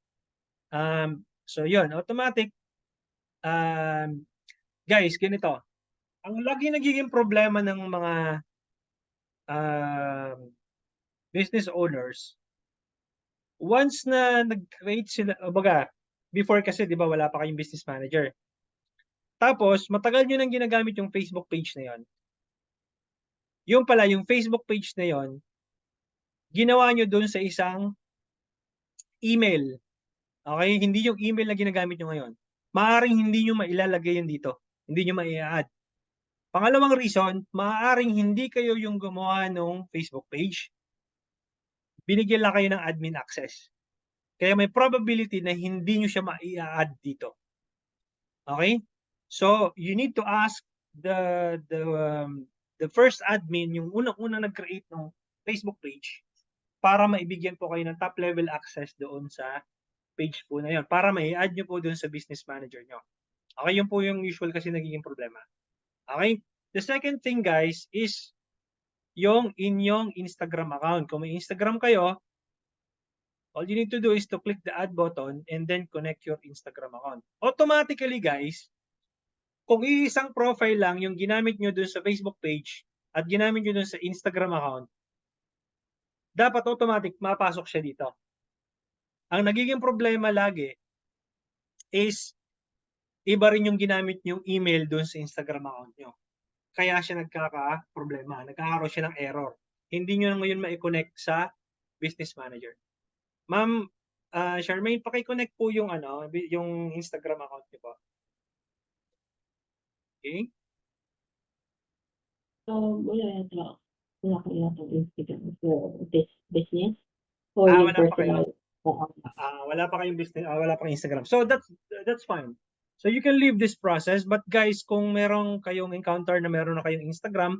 So, yun. Automatic. Guys, ganito. Ang lagi nagiging problema ng mga business owners, once na nag-create sila, baga, before kasi, di ba, wala pa kayong business manager. Tapos, matagal nyo nang ginagamit yung Facebook page na yon. Yung pala, yung Facebook page na yon, ginawa nyo dun sa isang email. Okay? Hindi yung email na ginagamit nyo ngayon. Maaaring hindi nyo mailalagay yun dito. Hindi nyo mai-add. Pangalawang reason, maaaring hindi kayo yung gumawa ng Facebook page. Binigyan lang kayo ng admin access. Kaya may probability na hindi nyo siya mai-add dito. Okay? So, you need to ask the first admin, yung unang-unang nag-create ng Facebook page, para maibigyan po kayo ng top level access doon sa page po na yun. Para mai-add nyo po doon sa business manager nyo. Okay? Yun po yung usual kasi nagiging problema. Okay? The second thing, guys, is yung inyong Instagram account. Kung may Instagram kayo, all you need to do is to click the add button and then connect your Instagram account. Automatically, guys, kung iisang profile lang yung ginamit nyo dun sa Facebook page, at ginamit nyo dun sa Instagram account, dapat automatic mapasok siya dito. Ang nagiging problema lagi is iba rin yung ginamit yung email dun sa Instagram account nyo. Kaya siya nagkaka-problema, nagkakaroon siya ng error. Hindi nyo ngayon ma-connect sa Business Manager. Ma'am Charmaine, paki-connect po yung yung Instagram account niyo po. Okay? Wala kayo ng Instagram for business or yung Wala pa kayo. personal. Wala pa kayong business, wala pa kayong Instagram. So that's fine. So you can leave this process, but guys, kung meron kayong encounter na meron na kayong Instagram,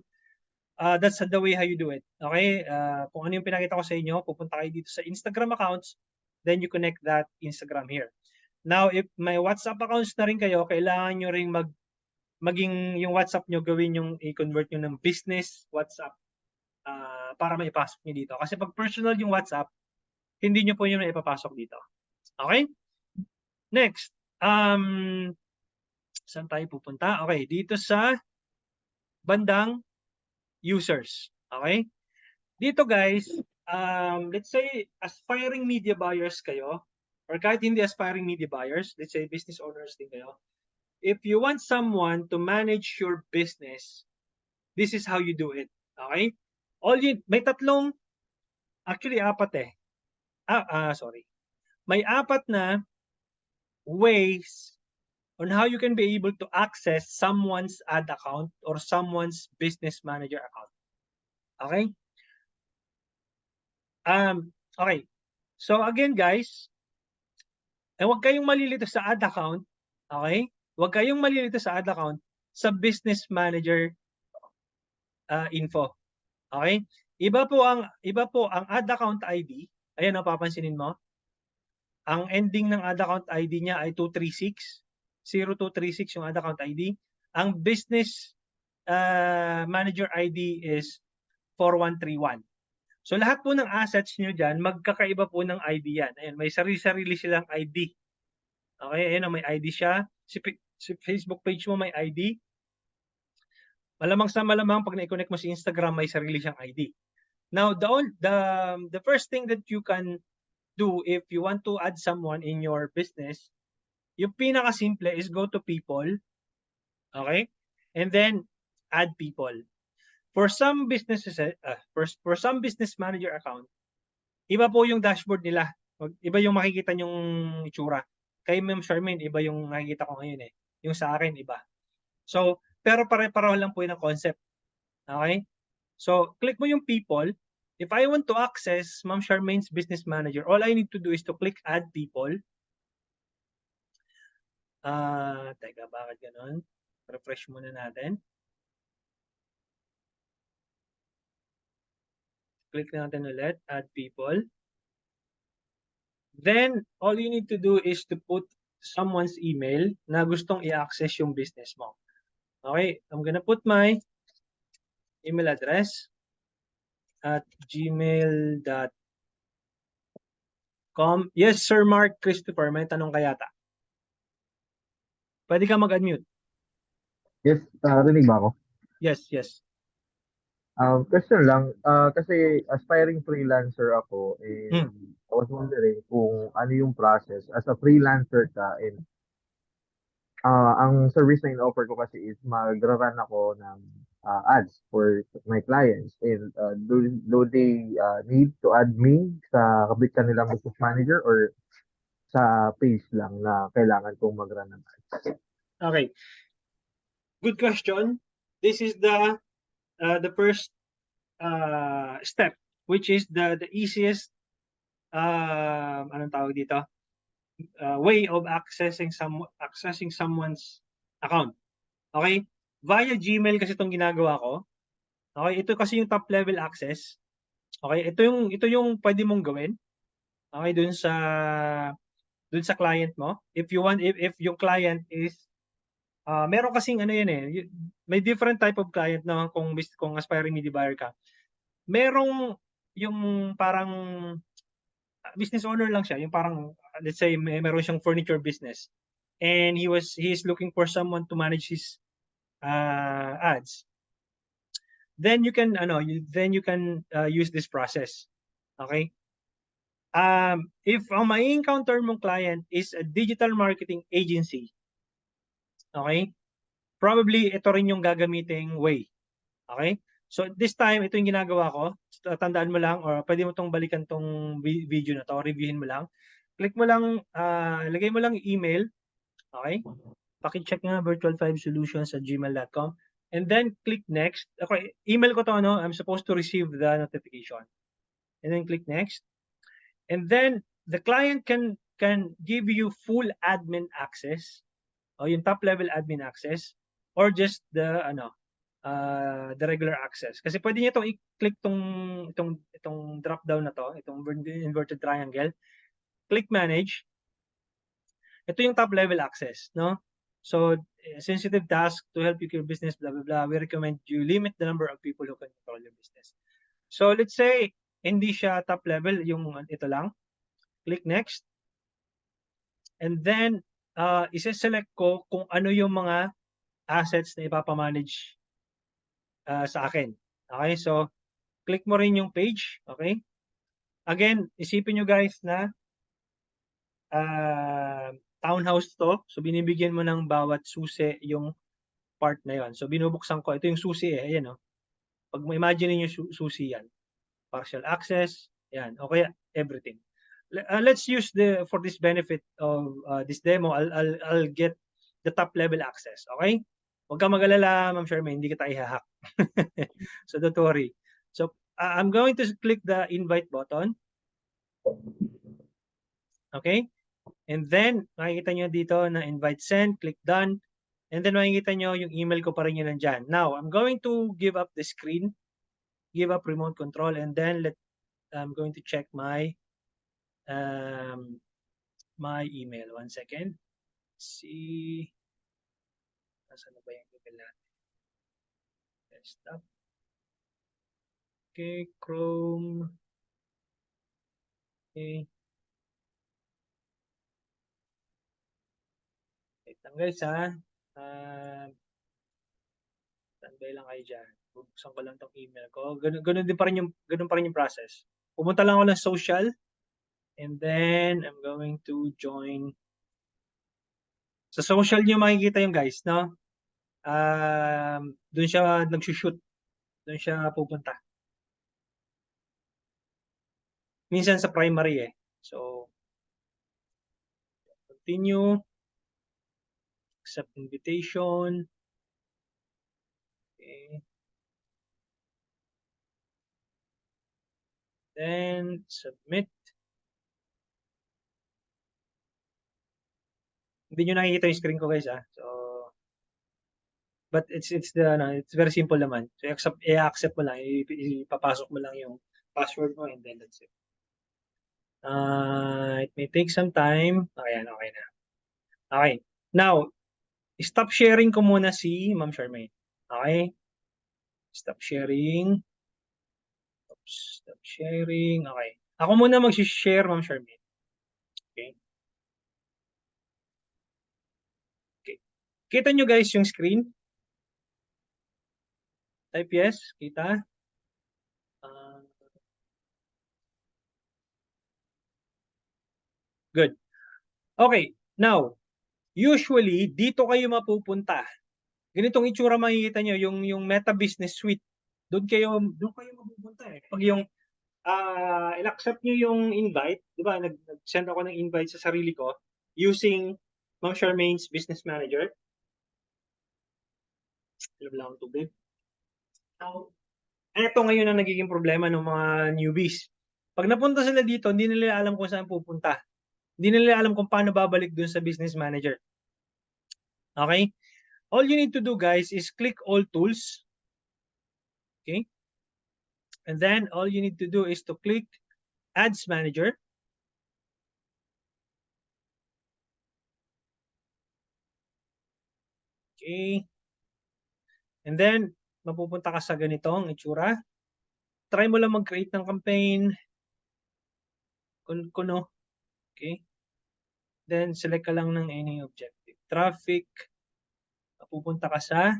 that's the way how you do it. Okay? Kung ano yung pinakita ko sa inyo, pupunta kayo dito sa Instagram accounts, then you connect that Instagram here. Now, if may WhatsApp accounts na rin kayo, kailangan nyo rin maging yung WhatsApp nyo gawin yung i-convert nyo ng business WhatsApp para maipasok nyo dito. Kasi pag personal yung WhatsApp, hindi nyo po yun na ipapasok dito. Okay? Next. Saan tayo pupunta? Okay, dito sa bandang users. Okay? Dito guys, let's say aspiring media buyers kayo, or kahit hindi aspiring media buyers, let's say business owners din kayo. If you want someone to manage your business, this is how you do it. Okay? May tatlong, actually apat eh. Sorry. May apat na ways on how you can be able to access someone's ad account or someone's business manager account. Okay? Okay. So again guys, huwag kayong malilito sa ad account. Okay? Huwag kayong malilito sa ad account sa business manager info. Okay? Iba po ang ad account ID. Ayan, napapansinin mo. Ang ending ng ad account ID niya ay 236. 0236 yung ad account ID. Ang business manager ID is 4131. So lahat po ng assets niyo diyan, magkakaiba po ng ID yan. Ayan, may sarili-sarili silang ID. Okay, ayan, may ID siya. Si Facebook page mo may ID. Malamang sa malamang pag na-connect mo si Instagram, may sarili siyang ID. Now, the first thing that you can do if you want to add someone in your business, yung pinaka-simple is go to people, okay? And then add people. For some businesses, for some business manager account, iba po yung dashboard nila. Iba yung makikita nyong itsura. Kay Ma'am Charmaine, iba yung nakikita ko ngayon eh. Yung sa akin, iba. So, pero pare-pareho lang po yun ang concept. Okay? So, click mo yung people. If I want to access Ma'am Charmaine's business manager, all I need to do is to click add people. Teka, bakit ganun? Refresh muna natin. Click natin ulit, add people. Then, all you need to do is to put someone's email na gustong i-access yung business mo. Okay, I'm gonna put my email address at gmail.com. Yes, Sir Mark Christopher, may tanong ka yata. Pwede ka mag-unmute. Yes, rinig ba ako? Yes, yes. Question lang, kasi aspiring freelancer ako, and I was wondering kung ano yung process as a freelancer ka, and ang service na in-offer ko kasi is mag-run ako ng ads for my clients, and do they need to add me sa kabit kanilang business manager or sa page lang na kailangan kong mag-run ng ads? Okay. Good question. This is the first step, which is the easiest anong tawag dito? Way of accessing someone's account. Okay? Via Gmail kasi itong ginagawa ko. Okay? Ito kasi yung top level access. Okay? Ito yung pwede mong gawin. Okay? Dun sa client mo. If you want, if yung client is meron kasing ano yan eh, may different type of client na kung aspiring media buyer ka. Merong yung parang business owner lang siya, yung parang let's say meron siyang furniture business and he is looking for someone to manage his ads. then you can use this process. Okay? If ang mai-encounter mong client is a digital marketing agency, okay? Probably ito rin yung gagamiting way. Okay? So this time, ito yung ginagawa ko. Tandaan mo lang or pwede mo tong balikan tong video na to, reviewin mo lang. Click mo lang, lagay mo lang email. Okay? Paki-check nga virtual5solutions@gmail.com and then click next. Okay, email ko to, no? I'm supposed to receive the notification. And then click next. And then the client can give you full admin access o yung top level admin access or just the regular access. Kasi pwede niyo itong i-click itong drop down na to, itong inverted triangle. Click manage. Ito yung top level access, no? So, sensitive task to help you your business, blah, blah, blah. We recommend you limit the number of people who can control your business. So, let's say, hindi siya top level, yung ito lang. Click next. And then, isa-select ko kung ano yung mga assets na ipapamanage sa akin. Okay, so, click mo rin yung page. Okay? Again, isipin nyo guys na townhouse to. So, binibigyan mo ng bawat susi yung part na yon. So, binubuksan ko. Ito yung susi eh. Ayan, oh. Pag ma-imagine niyo susi yan. Partial access. Yan. Okay, everything. Let's use for this benefit of this demo, I'll get the top level access. Okay? Huwag ka mag-alala, Ma'am Charmaine, hindi kita i-hack. So don't worry. So I'm going to click the invite button. Okay? And then makikita nyo dito na invite send, click done. And then makikita nyo yung email ko pa rin yun nandyan. Now, I'm going to give up the screen, give up remote control, and then I'm going to check my email. 1 second. Let's see. Nasaan na ba yung email natin? Desktop. Okay, Chrome. Okay. Wait lang guys ha. Standby lang kayo dyan. Bubuksan ko lang tong email ko. Ganun pa rin yung process. Pumunta lang ako ng social. And then, I'm going to join. Sa social nyo makikita yung guys, no? Doon siya nagsushoot. Doon siya pupunta. Minsan sa primary eh. So, continue. Accept invitation. Okay. Then, submit. Hindi nyo nakikita yung screen ko guys ah. So, but it's very simple naman. So, i-accept mo lang, ipapasok mo lang yung password mo and then that's it. It may take some time. Ayan, okay na. Okay. Now, stop sharing ko muna si Ma'am Charmaine. Okay? Stop sharing. Oops, stop sharing. Okay. Ako muna mag-share, Ma'am Charmaine. Okay. Okay. Kita nyo guys yung screen? Type yes. Kita? Good. Okay. Now, usually, dito kayo mapupunta. Ganitong itsura makikita nyo, yung Meta Business Suite. Doon kayo mapupunta eh. Pag yung in-accept nyo yung invite, di ba, nag-send ako ng invite sa sarili ko using Ma'am Charmaine's Business Manager. Alam lang ang tubig. Now, ito ngayon ang nagiging problema ng mga newbies. Pag napunta sila dito, hindi nila alam kung saan pupunta. Hindi nila alam kung paano babalik dun sa Business Manager. Okay? All you need to do, guys, is click all tools. Okay? And then all you need to do is to click Ads Manager. Okay. And then, mapupunta ka sa ganitong itsura. Try mo lang mag-create ng campaign. Kuno. Okay. Then, select ka lang ng any objective. Traffic. Mapupunta ka sa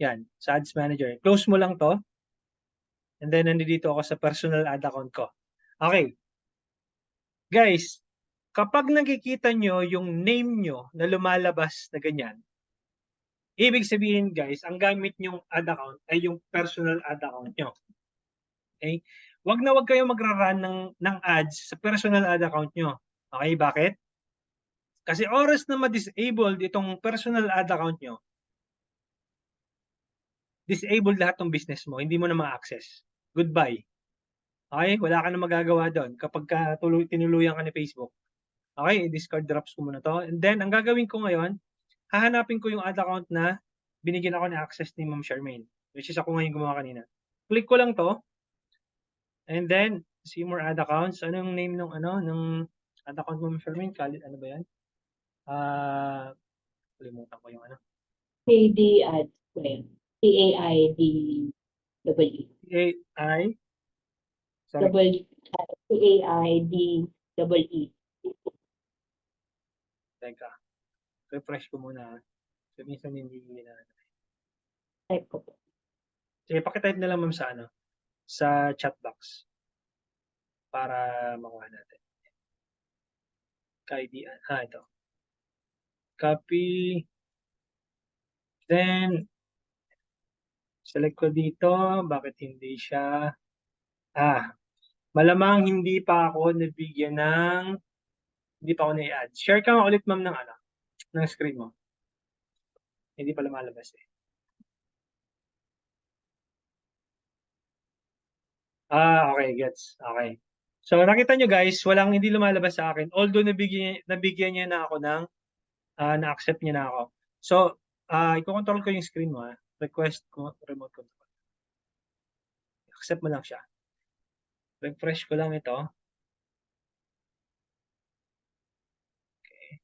Yan, sa Ads Manager. Close mo lang to. And then, nandito ako sa personal ad account ko. Okay. Guys, kapag nakikita nyo yung name nyo na lumalabas na ganyan, ibig sabihin guys, ang gamit nyong ad account ay yung personal ad account nyo. Okay? Wag na wag kayo magra-run ng ads sa personal ad account nyo. Okay, bakit? Kasi oras na ma-disabled itong personal ad account nyo, disabled lahat ng business mo, hindi mo na ma-access. Goodbye. Okay? Wala ka na magagawa doon kapag tinuluyan ka ni Facebook. Okay? Discard drops ko muna to. And then, ang gagawin ko ngayon, hahanapin ko yung ad account na binigyan ako ng access ni Ma'am Charmaine, which is ako ngayon gumawa kanina. Click ko lang to. And then, see more ad accounts. Ano yung name ng ad account mo, Ma'am Charmaine? Ano ba yan? Kalimutan ko yung ano. KD Ads Web. CAID-E. AI. Sorry. CAID-E. Teka. Refresh ko muna. So, minsan hindi na. Type ko po. Sige, pakitype na lang ma'am sa chat box para makuha natin. Kaidian. Ito. Copy. Then, select ko dito. Bakit hindi siya? Malamang hindi pa ako nabigyan hindi pa ako na-add. Share ka nga ulit ma'am ng screen mo. Hindi pa lumalabas eh. Okay, gets. Okay. So nakita nyo guys, walang hindi lumalabas sa akin. Although nabigyan niya na ako na-accept niya na ako. So, i-control ko yung screen mo. Request ko, remote control. Accept mo lang siya. Refresh ko lang ito. Okay.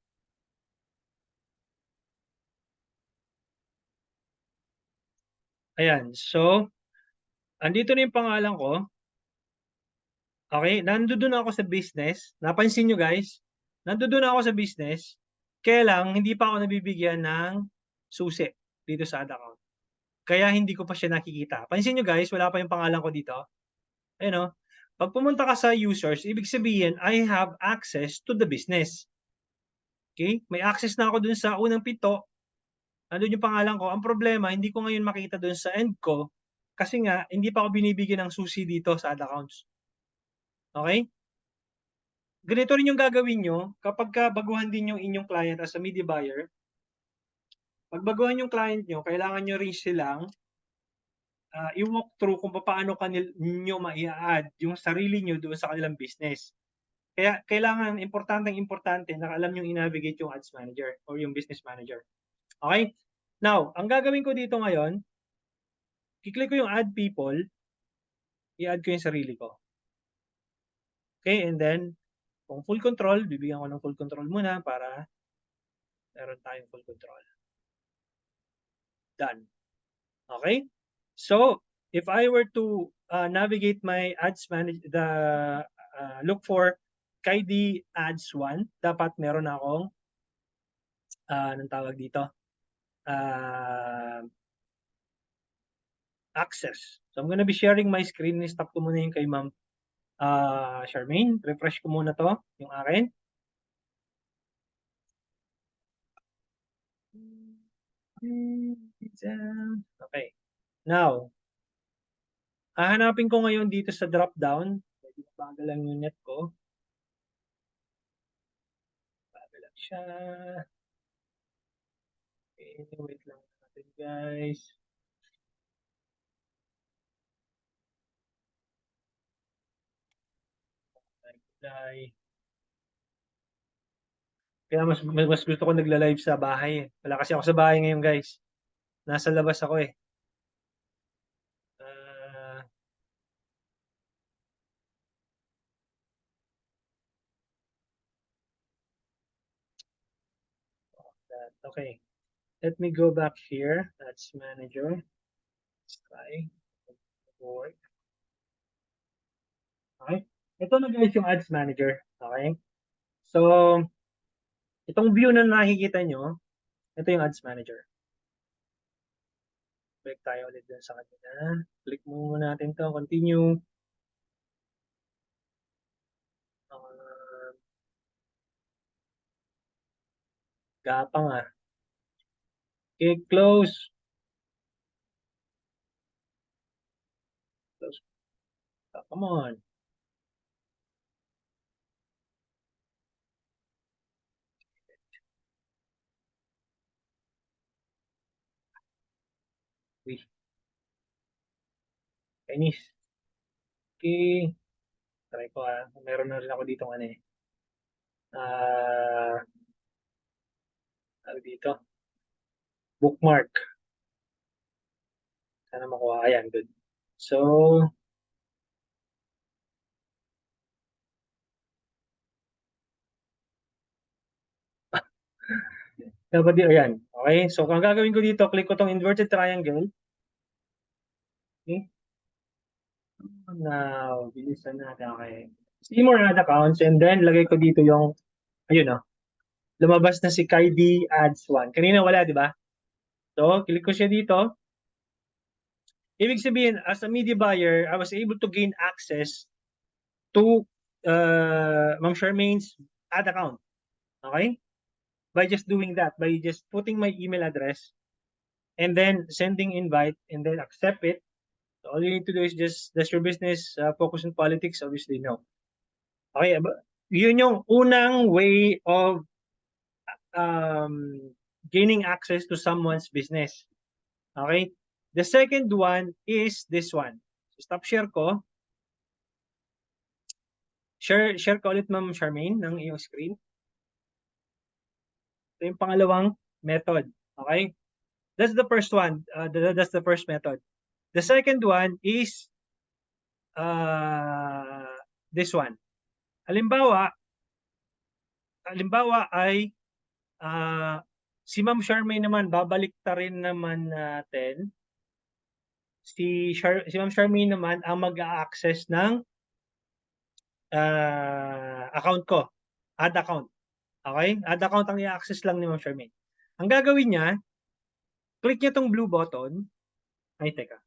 Ayan. So, andito na yung pangalan ko. Okay, nandoon ako sa business. Napansin nyo guys, nandoon ako sa business. Kaya lang, hindi pa ako nabibigyan ng susi dito sa ad account. Kaya hindi ko pa siya nakikita. Pansin nyo guys, wala pa yung pangalan ko dito. Ayun o. Pag pumunta ka sa users, ibig sabihin, I have access to the business. Okay? May access na ako dun sa unang pito. Nandun yung pangalan ko. Ang problema, hindi ko ngayon makita dun sa end ko kasi nga, hindi pa ako binibigyan ng susi dito sa ad accounts. Okay? Ganito rin yung gagawin nyo kapag baguhan din yung inyong client as a media buyer. Pag baguhan yung client nyo, kailangan nyo rin silang i-walk through kung paano nyo ma-i-add yung sarili nyo doon sa kanilang business. Kaya kailangan, importante na alam nyo i-navigate yung ads manager or yung business manager. Okay? Now, ang gagawin ko dito ngayon, kiklik ko yung add people, i-add ko yung sarili ko. Okay, and then, kung full control, bibigyan ko ng full control muna para meron tayong full control. Done. Okay? So, if I were to navigate my ads manager, look for KD Ads 1, dapat meron akong, anong tawag dito? Access. So, I'm gonna be sharing my screen. Stop ko muna yung kay Ma'am Charmaine. Refresh ko muna to, yung akin. Okay. Now, hahanapin ko ngayon dito sa drop-down. Medyo bagal lang yung net ko. Bagal lang siya. Okay, wait lang natin guys. Kaya mas gusto ko nagla-live sa bahay. Wala kasi ako sa bahay ngayon guys. Nasa labas ako eh. Okay. Let me go back here. Ads manager. Let's try. Work. Okay. Ito na guys yung ads manager. Okay. So, itong view na nakikita nyo, ito yung ads manager. Balik tayo ulit dun sa kanina. Click muna natin to, continue. Gapang ah. Okay, close. Close. Oh, come on. Uy. Chinese. Okay. Try ko ah. Meron na rin ako dito ano eh. Dito. Bookmark. Sana makuha. Ayan, good. So, dapat dito, ayan. Okay, so kung gagawin ko dito, click ko tong inverted triangle. Okay. Now, bilisan natin. Okay. See more ad accounts and then lagay ko dito yung, ayun oh, lumabas na si Kaidi Ads 1. Kanina wala, di ba? So, click ko siya dito. Ibig sabihin, as a media buyer, I was able to gain access to Ma'am Charmaine's ad account. Okay? By just doing that, by just putting my email address and then sending invite and then accept it. So all you need to do is just, does your business focus on politics? Obviously, no. Okay, yun yung unang way of gaining access to someone's business. Okay? The second one is this one. So stop share ko. Share ko ulit Ma'am Charmaine ng iyong screen. Ito yung pangalawang method. Okay? That's the first one. That's the first method. The second one is this one. Halimbawa ay si Ma'am Charmaine naman, babalik ta rin naman natin. Si Ma'am Charmaine naman ang mag-a-access ng account ko. Ad account. Okay? Ad account ang i-access lang ni Ma'am Charmaine. Ang gagawin niya, click niya tong blue button. Ay, teka.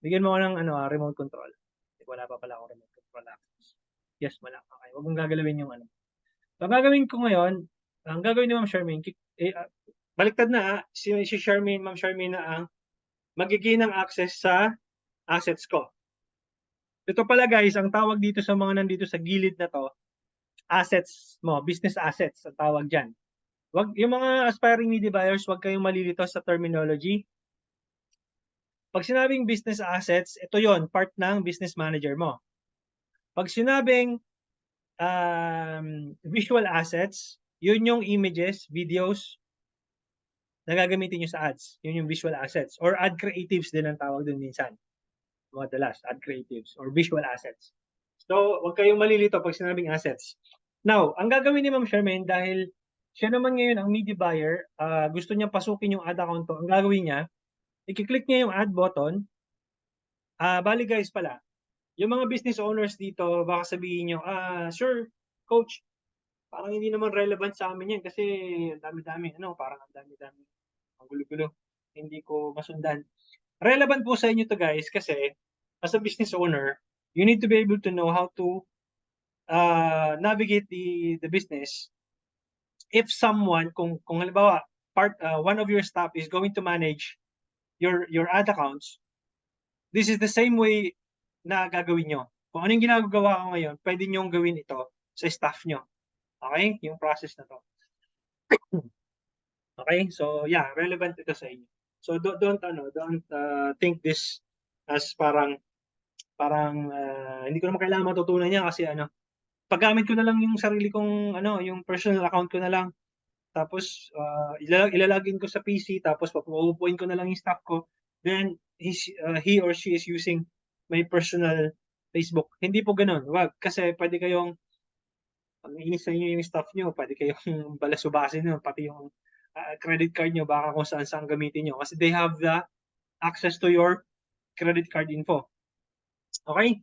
Bigyan mo ko ng remote control. Wala pa pala akong remote control access. Yes, wala. Okay. Huwag mong gagalawin yung ano. So, ang gagawin ko ngayon, ang gagawin ni Ma'am Charmaine, baliktad na si Charmaine, Ma'am Charmaine na ang magiging ng access sa assets ko. Ito pala guys, ang tawag dito sa mga nandito sa gilid na to, assets mo, business assets ang tawag dyan. Wag, yung mga aspiring media buyers, wag kayong malilito sa terminology. Pag sinabing business assets, ito yon, part ng business manager mo. Pag sinabing visual assets, yun yung images, videos na gagamitin nyo sa ads. Yun yung visual assets. Or ad creatives din ang tawag dun minsan. Madalas, ad creatives or visual assets. So, wag kayong malilito pag sinabing assets. Now, ang gagawin ni Ma'am Charmaine, dahil siya naman ngayon ang media buyer, gusto niya pasukin yung ad account to, ang gagawin niya, i-click niya yung add button. Bali guys pala, yung mga business owners dito, baka sabihin nyo, sir, coach, parang hindi naman relevant sa amin yan kasi ang dami-dami, parang ang dami-dami, ang gulo-gulo, hindi ko masundan. Relevant po sa inyo to guys kasi as a business owner, you need to be able to know how to navigate the business. If someone, kung halimbawa, one of your staff is going to manage your ad accounts, this is the same way na gagawin nyo. Kung ano yung ginagawa ko ngayon, pwede nyo gawin ito sa staff nyo. Okay? Yung process na to. Okay? So, yeah, relevant ito sa inyo. So, don't think this as parang hindi ko naman kailangan matutunan niya kasi paggamit ko na lang yung sarili kong yung personal account ko na lang. Tapos ilalagin ko sa PC, tapos papupuin ko na lang yung staff ko. Then he or she is using my personal Facebook. Hindi po ganoon. Wag, kasi pwede kayong pag inis sa inyo yung staff nyo, pwede kayong balasubasin nyo, pati yung credit card nyo, baka kung saan gamitin nyo. Kasi they have the access to your credit card info. Okay?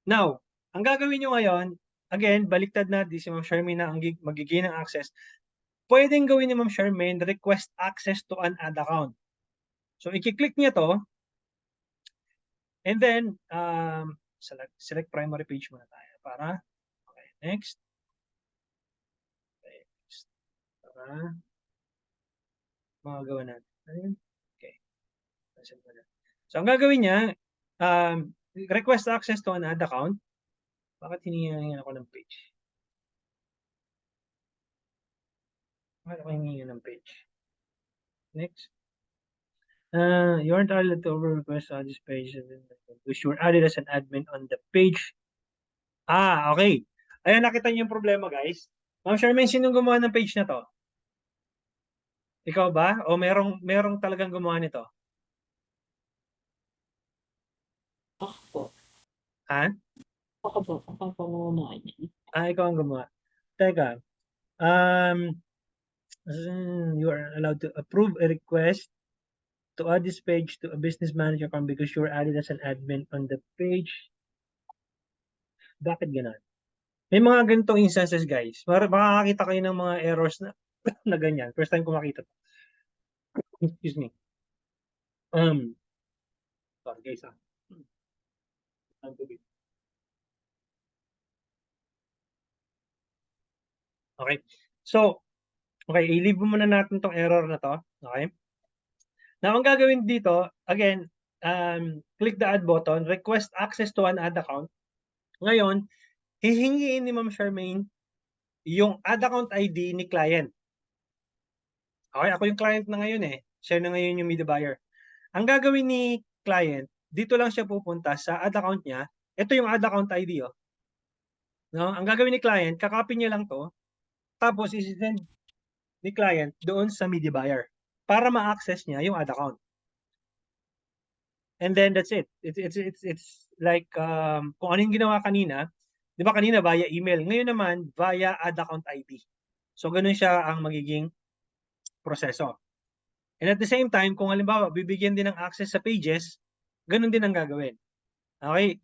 Now, ang gagawin nyo ngayon, again, baliktad na, di si Ma'am Charmaine na ang magiging ng access. Pwedeng gawin ni Ma'am Charmaine, request access to an ad account. So, i-click niya to, And then, select primary page muna tayo para, okay, next. Okay, next. Para magagawa natin. Ayun. Okay. So, ang gagawin niya, request access to an ad account. Bakit hinihingi ako ng page? Bakit ako hinihingi ng page? Next. You aren't allowed to over request on this page. Because you were added as an admin on the page. Okay. Ayan, nakita niyo yung problema, guys. Ma'am Charmaine, sinong gumawa ng page na to? Ikaw ba? O merong talagang gumawa nito? Ako po. Ha? Ako po. Ako po gumawa niyan. Ikaw ang gumawa. Teka. You are allowed to approve a request to add this page to a business manager account because you were added as an admin on the page. Bakit ganun? May mga ganitong instances, guys. Makakakita kayo ng mga errors na, na ganyan. First time ko makita. Excuse me. Sorry guys. Okay. So, okay, i-leave muna natin tong error na to. Okay. Now, ang gagawin dito, again, click the add button, request access to an ad account. Ngayon, hihingiin ni Ma'am Charmaine yung ad account ID ni client. Okay, ako yung client na ngayon eh. Siya na ngayon yung media buyer. Ang gagawin ni client, dito lang siya pupunta sa ad account niya. Ito yung ad account ID, oh. No? Ang gagawin ni client, kakopy niya lang to, tapos isi-send ni client doon sa media buyer para ma-access niya yung ad account. And then that's it. It's like kung ano yung ginawa kanina, 'di ba kanina via email, ngayon naman via ad account ID. So ganun siya ang magiging proseso. And at the same time, kung halimbawa bibigyan din ng access sa pages, ganun din ang gagawin. Okay?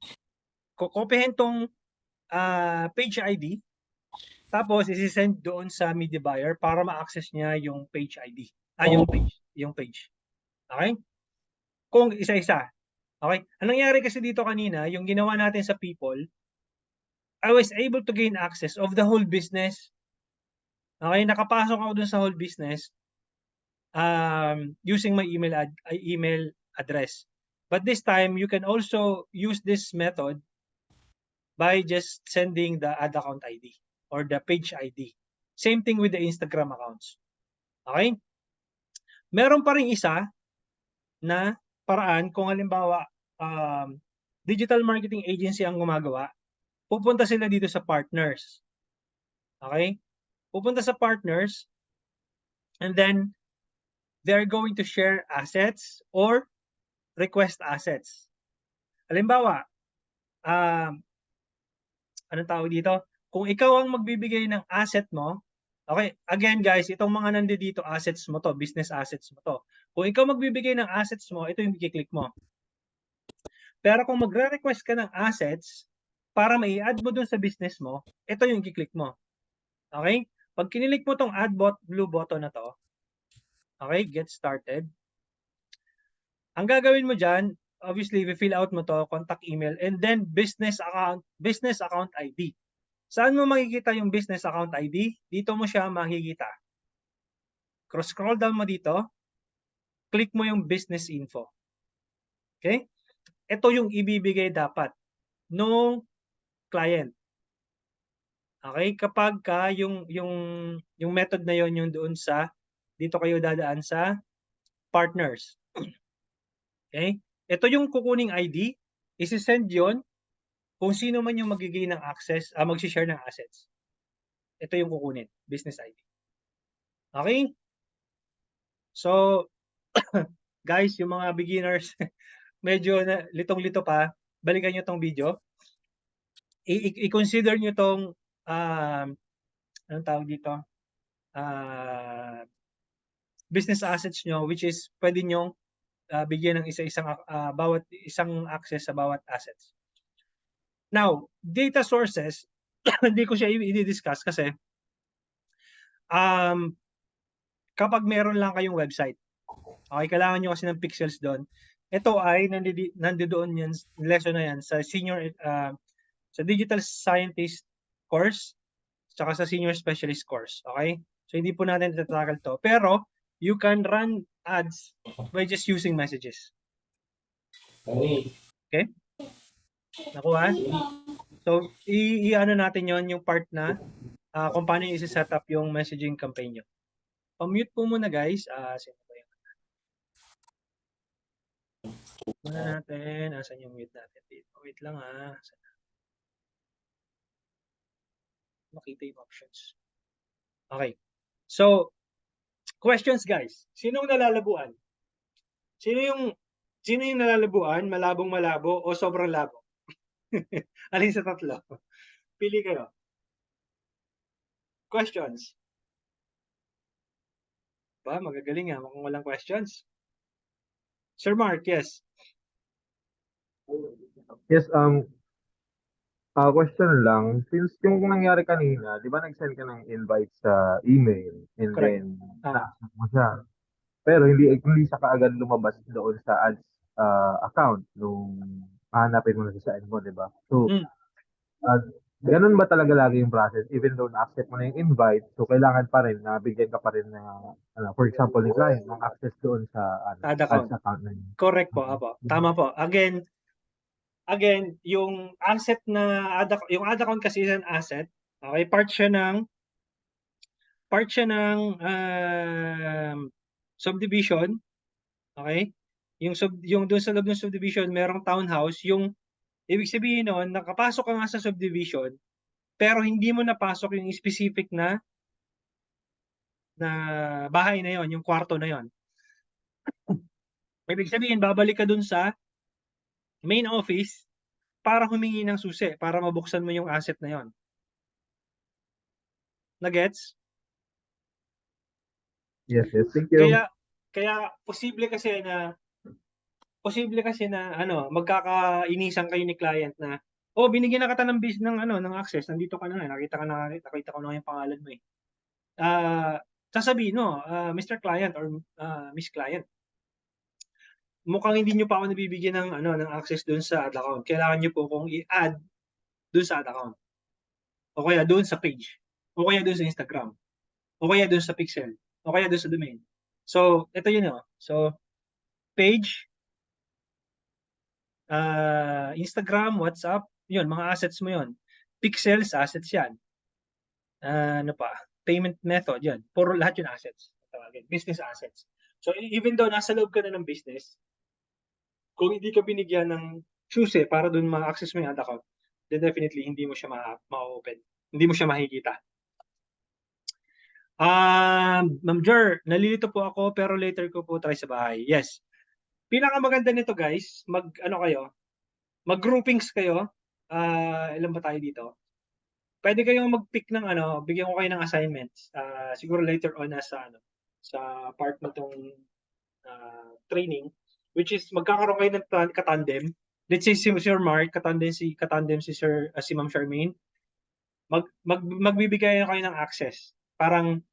Kokopyahin tong page ID, tapos isi-send doon sa media buyer para ma-access niya yung page ID. Yung page. Okay? Kung isa-isa. Okay? Ang nangyari kasi dito kanina, yung ginawa natin sa people, I was able to gain access of the whole business. Okay? Nakapasok ako dun sa whole business using my email address. But this time, you can also use this method by just sending the ad account ID or the page ID. Same thing with the Instagram accounts. Okay? Meron pa rin isa na paraan kung halimbawa digital marketing agency ang gumagawa, pupunta sila dito sa partners. Okay? Pupunta sa partners and then they're going to share assets or request assets. Halimbawa, anong tawag dito? Kung ikaw ang magbibigay ng asset mo, okay, again guys, itong mga nandito assets mo to, business assets mo to. Kung ikaw magbibigay ng assets mo, ito yung i-click mo. Pero kung magre-request ka ng assets para mai-add mo dun sa business mo, ito yung i-click mo. Okay? Pag kinilik mo tong add blue button na to, okay, get started. Ang gagawin mo dyan, obviously, fill out mo to, contact email, and then business account ID. Saan mo makikita yung business account ID? Dito mo siya makikita. Scroll down mo dito, click mo yung business info. Okay? Ito yung ibibigay dapat nung client. Okay? Kapag yung method na yon yung doon sa, dito kayo dadaan sa partners. Okay? Ito yung kukuning ID, isi-send yon kung sino man yung magiging ng access, mag-share ng assets. Ito yung kukunin, business ID. Okay? So, guys, yung mga beginners, medyo litong-lito pa, balikan nyo tong video. I-consider nyo tong, anong tawag dito? Business assets nyo, which is pwede nyo bigyan ng bawat isang access sa bawat assets. Now, data sources, hindi ko siya i-discuss kasi kapag meron lang kayong website, okay, kailangan nyo kasi ng pixels doon. ito ay nandoon yan, lesson na yan sa sa digital scientist course, tsaka sa senior specialist course. Okay? So, hindi po natin itatakal to. Pero, you can run ads by just using messages. Okay? Nakuha? So, i-ano natin yon yung part na kung paano yung set up yung messaging campaign nyo. Mute po muna guys. Sino ba yun? Muna natin. Asan yung mute natin dito? Wait lang makita yung options. Okay. So, questions guys. Sinong nalalabuan? Sino yung nalalabuan? Malabong malabo o sobrang labo? Alin sa tatlo? Pili kayo. Questions. Ba, magagaling mukhang walang questions. Sir Mark, yes. Yes, question lang. Since yung nangyari kanina, di ba nag-send ka ng invite sa email and Correct. then na-accept mo siya. Pero hindi siya kaagad lumabas doon sa ads account nung hahanapin mo na siya sa end mo, di ba? So, uh, ganun ba talaga lagi yung process? Even though na-accept mo na yung invite, so kailangan pa rin na bigyan ka pa rin na, for example, ni client, ng access doon sa Ad ads account. account na yun. Correct po, apo. Tama po. Again, yung asset na yung ad account kasi is an asset. Okay, part siya ng subdivision. Okay? Yung doon sa loob ng subdivision, merong townhouse. Yung ibig sabihin noon, nakapasok ka nga sa subdivision, pero hindi mo napasok yung specific na bahay na yon, yung kwarto na yon. Ibig sabihin, babalik ka doon sa main office para humingi ng susi, para mabuksan mo yung asset na yon. Na-gets? Yes, thank you. Kaya posible kasi na magkakainisan kayo ni client na binigyan na kita ng access, nandito ka na nakita ko na yung pangalan mo sasabihin no, Mr. Client or Miss Client, mukhang hindi nyo pa ako nabibigyan ng access doon sa ad account. Kailangan nyo po kung i-add doon sa ad account. O kaya doon sa page. O kaya doon sa Instagram. O kaya doon sa pixel. O kaya doon sa domain. So, ito yun So, page, Instagram, WhatsApp, yun, mga assets mo yun. Pixels, assets yan. Ano pa? Payment method, yan. Puro lahat yun assets. Business assets. So, even though nasa loob ka na ng business, kung hindi ka binigyan ng susi para doon ma-access mo yung ad account, then definitely hindi mo siya ma-open. Hindi mo siya makikita. Ma'am Jer, nalilito po ako pero later ko po try sa bahay. Yes. Pinakamaganda nito guys, mag-groupings kayo. Ilan ba tayo dito? Pwede kayong mag-pick ng bigyan ko kayo ng assignments. Siguro later on sa part na tong training, which is magkakaroon kayo ng katandem. Let's say si Sir Mark, katandem si si Ma'am Charmaine. Magbibigay kayo ng access. Parang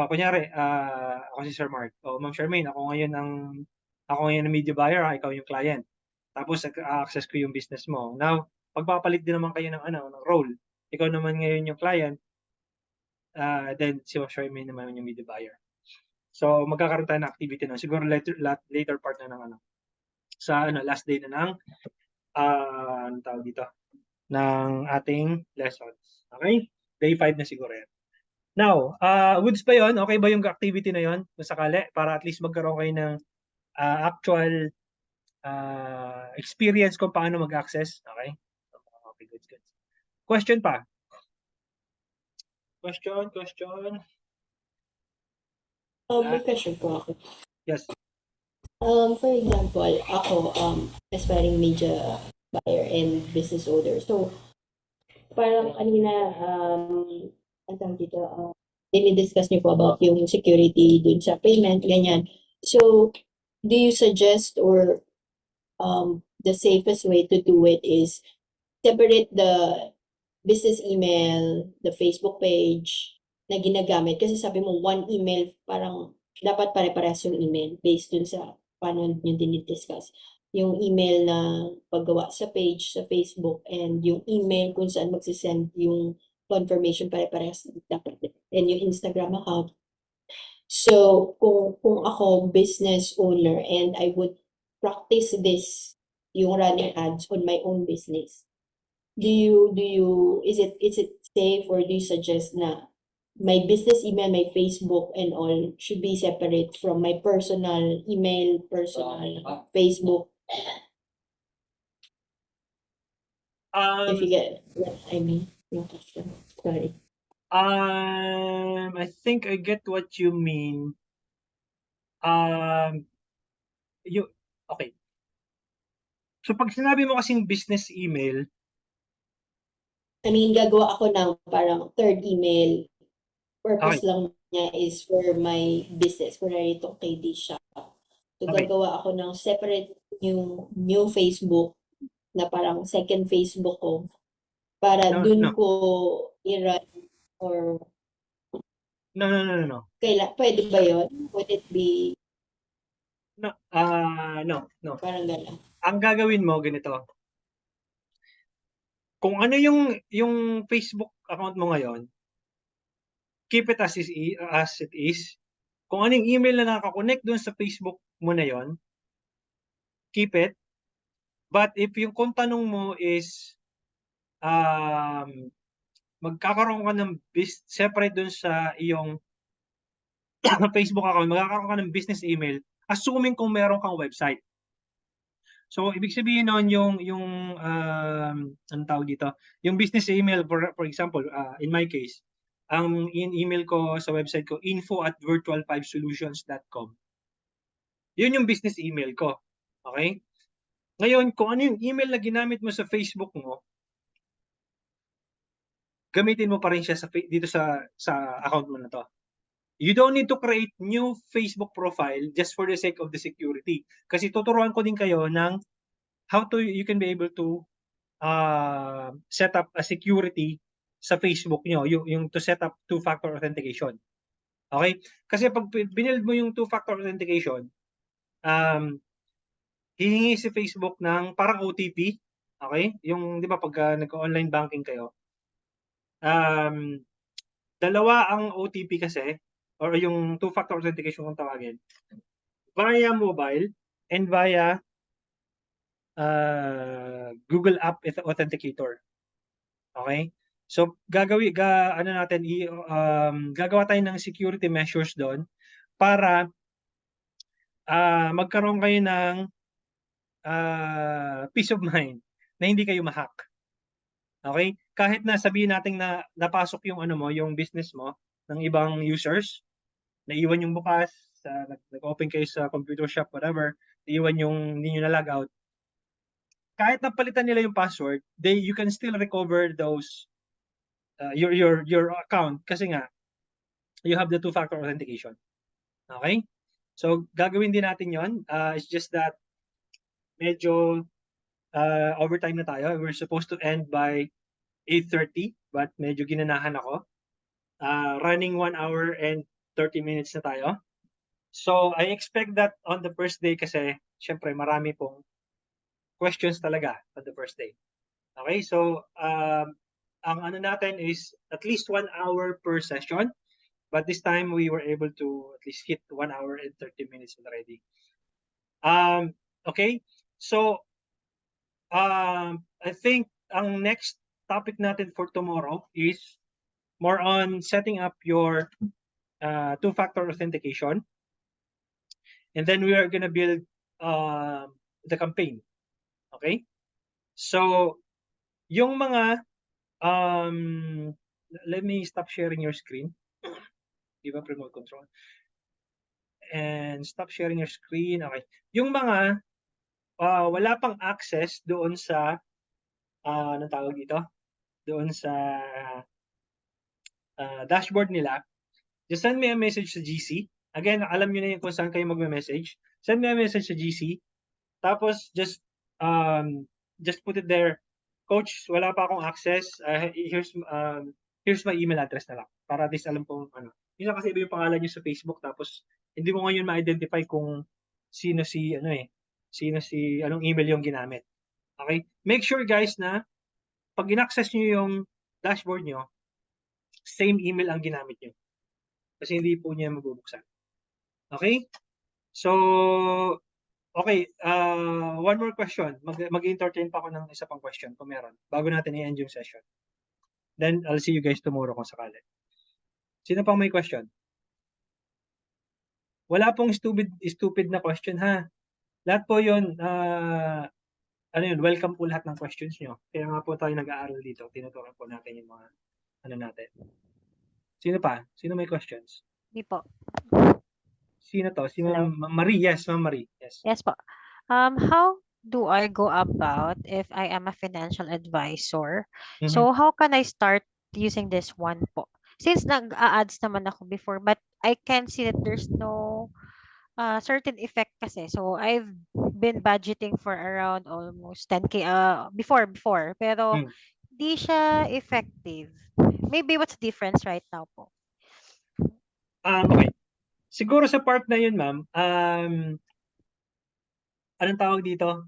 kunyari, ako si Sir Mark. Ma'am Charmaine, ako ngayon ang media buyer, ikaw yung client. Tapos access ko yung business mo. Now, pagpapalit din naman kayo ng role. Ikaw naman ngayon yung client, then si Ma'am Charmaine naman yung media buyer. So, magkakaroon tayo ng activity na. Siguro later part na ng sa last day na ng anong tawag dito? Ng ating lessons. Okay? Day 5 na siguro yan. Now, Woods ba yun? Okay ba yung activity na yun? Kung sakali, para at least magkaroon kayo ng actual experience kung paano mag-access. Okay? Okay, good. Question pa? Question? May question po ako. Yes. For example, ako, aspiring media buyer and business owner. So, parang kanina, dito, dinidiscuss niyo po about yung security dun sa payment, ganyan. So, do you suggest or the safest way to do it is separate the business email, the Facebook page na ginagamit? Kasi sabi mo, one email, parang dapat pare-parehas yung email based dun sa paano nyo dinidiscuss? Yung email na paggawa sa page sa Facebook and yung email kung saan magsisend yung confirmation pare-parehas dapat and yung Instagram account. So, kung ako business owner and I would practice this, yung running ads on my own business, is it safe or do you suggest na my business email, my Facebook and all should be separate from my personal email, personal Facebook, if you get what I mean? Yung question. Sorry. I think I get what you mean. Okay. So pag sinabi mo kasing business email, I mean, gagawa ako ng parang third email. Purpose Okay. lang niya is for my business, kunwari itong KD Shop. So, Okay. gagawa ako ng separate yung new Facebook na parang second Facebook ko para No, dun no. ko i-run or No. pwede ba yun? Would it be No, no. parang gano'n? Ang gagawin mo ganito. Kung ano yung Facebook account mo ngayon, keep it as it is. Kung ano yung email na nakakonect doon sa Facebook mo na yon, keep it. But if yung kung tanong mo is magkakaroon ka ng separate doon sa iyong Facebook account, magkakaroon ka ng business email, assuming kung meron kang website. So, ibig sabihin nun yung anong tawag dito? Yung business email, for example, in my case, ang email ko sa website ko, info@virtual5solutions.com. Yun yung business email ko. Okay? Ngayon, kung ano yung email na ginamit mo sa Facebook mo, gamitin mo pa rin siya dito sa account mo na to. You don't need to create new Facebook profile just for the sake of the security. Kasi tuturuan ko din kayo ng how you can be able to set up a security sa Facebook nyo, yung to set up two-factor authentication. Okay? Kasi pag binild mo yung two-factor authentication, hihingi si Facebook ng parang OTP. Okay? Yung, di ba, pag nag-online banking kayo, dalawa ang OTP kasi, or yung two-factor authentication kung tawagin, via mobile and via Google App Authenticator. Okay? So gagawa tayo ng security measures doon para magkaroon kayo ng peace of mind na hindi kayo ma-hack. Okay? Kahit na sabihin natin na napasok yung yung business mo ng ibang users, naiwan yung bukas, nag-open kayo sa computer shop, whatever, naiwan yung hindi nyo na-log out, kahit napalitan nila yung password, you can still recover those your account kasi nga you have the two-factor authentication. Okay? So gagawin din natin 'yon. It's just that medyo overtime na tayo. We're supposed to end by 8:30 but medyo ginanahan ako. Running 1 hour and 30 minutes na tayo. So I expect that on the first day kasi syempre marami pong questions talaga on the first day. Okay? So ang ano natin is at least 1 hour per session. But this time we were able to at least hit 1 hour and 30 minutes already. Okay? So I think ang next topic natin for tomorrow is more on setting up your two-factor authentication. And then we are gonna build the campaign. Okay? So yung mga let me stop sharing your screen. Give up remote control. And stop sharing your screen. Okay. Yung mga wala pang access doon sa anong tawag dito? Doon sa dashboard nila, just send me a message sa GC. Again, alam niyo na yun kung saan kayo magme-message. Send me a message sa GC. Tapos just put it there. Coach, wala pa akong access. Here's my email address na lang. Para at least alam kong ano. Yun kasi iba yung pangalan niyo sa Facebook tapos hindi mo ngayon ma-identify kung sino si anong email yung ginamit. Okay? Make sure guys na pag in-access nyo yung dashboard nyo, same email ang ginamit nyo. Kasi hindi po niya mabubuksan. Okay? So, okay, one more question. Mag-entertain pa ako ng isa pang question kung meron, bago natin i-end yung session. Then, I'll see you guys tomorrow kung sakali. Sino pang may question? Wala pong stupid na question ha. Lahat po yun, welcome po lahat ng questions nyo. Kaya nga po tayo nag-aaral dito. Tinutukan po natin yung mga, natin. Sino pa? Sino may questions? Hindi po. Sino to? Si Hello. Ma'am Marie. Yes, Ma'am Marie. Yes. Yes po. How do I go about if I am a financial advisor? Mhm. So how can I start using this one po? Since nag-a-ads naman ako before, but I can see that there's no certain effect kasi. So I've been budgeting for around almost 10K before. Pero Hmm. di siya effective. Maybe what's the difference right now po? Okay. Siguro sa part na yun, ma'am, anong tawag dito?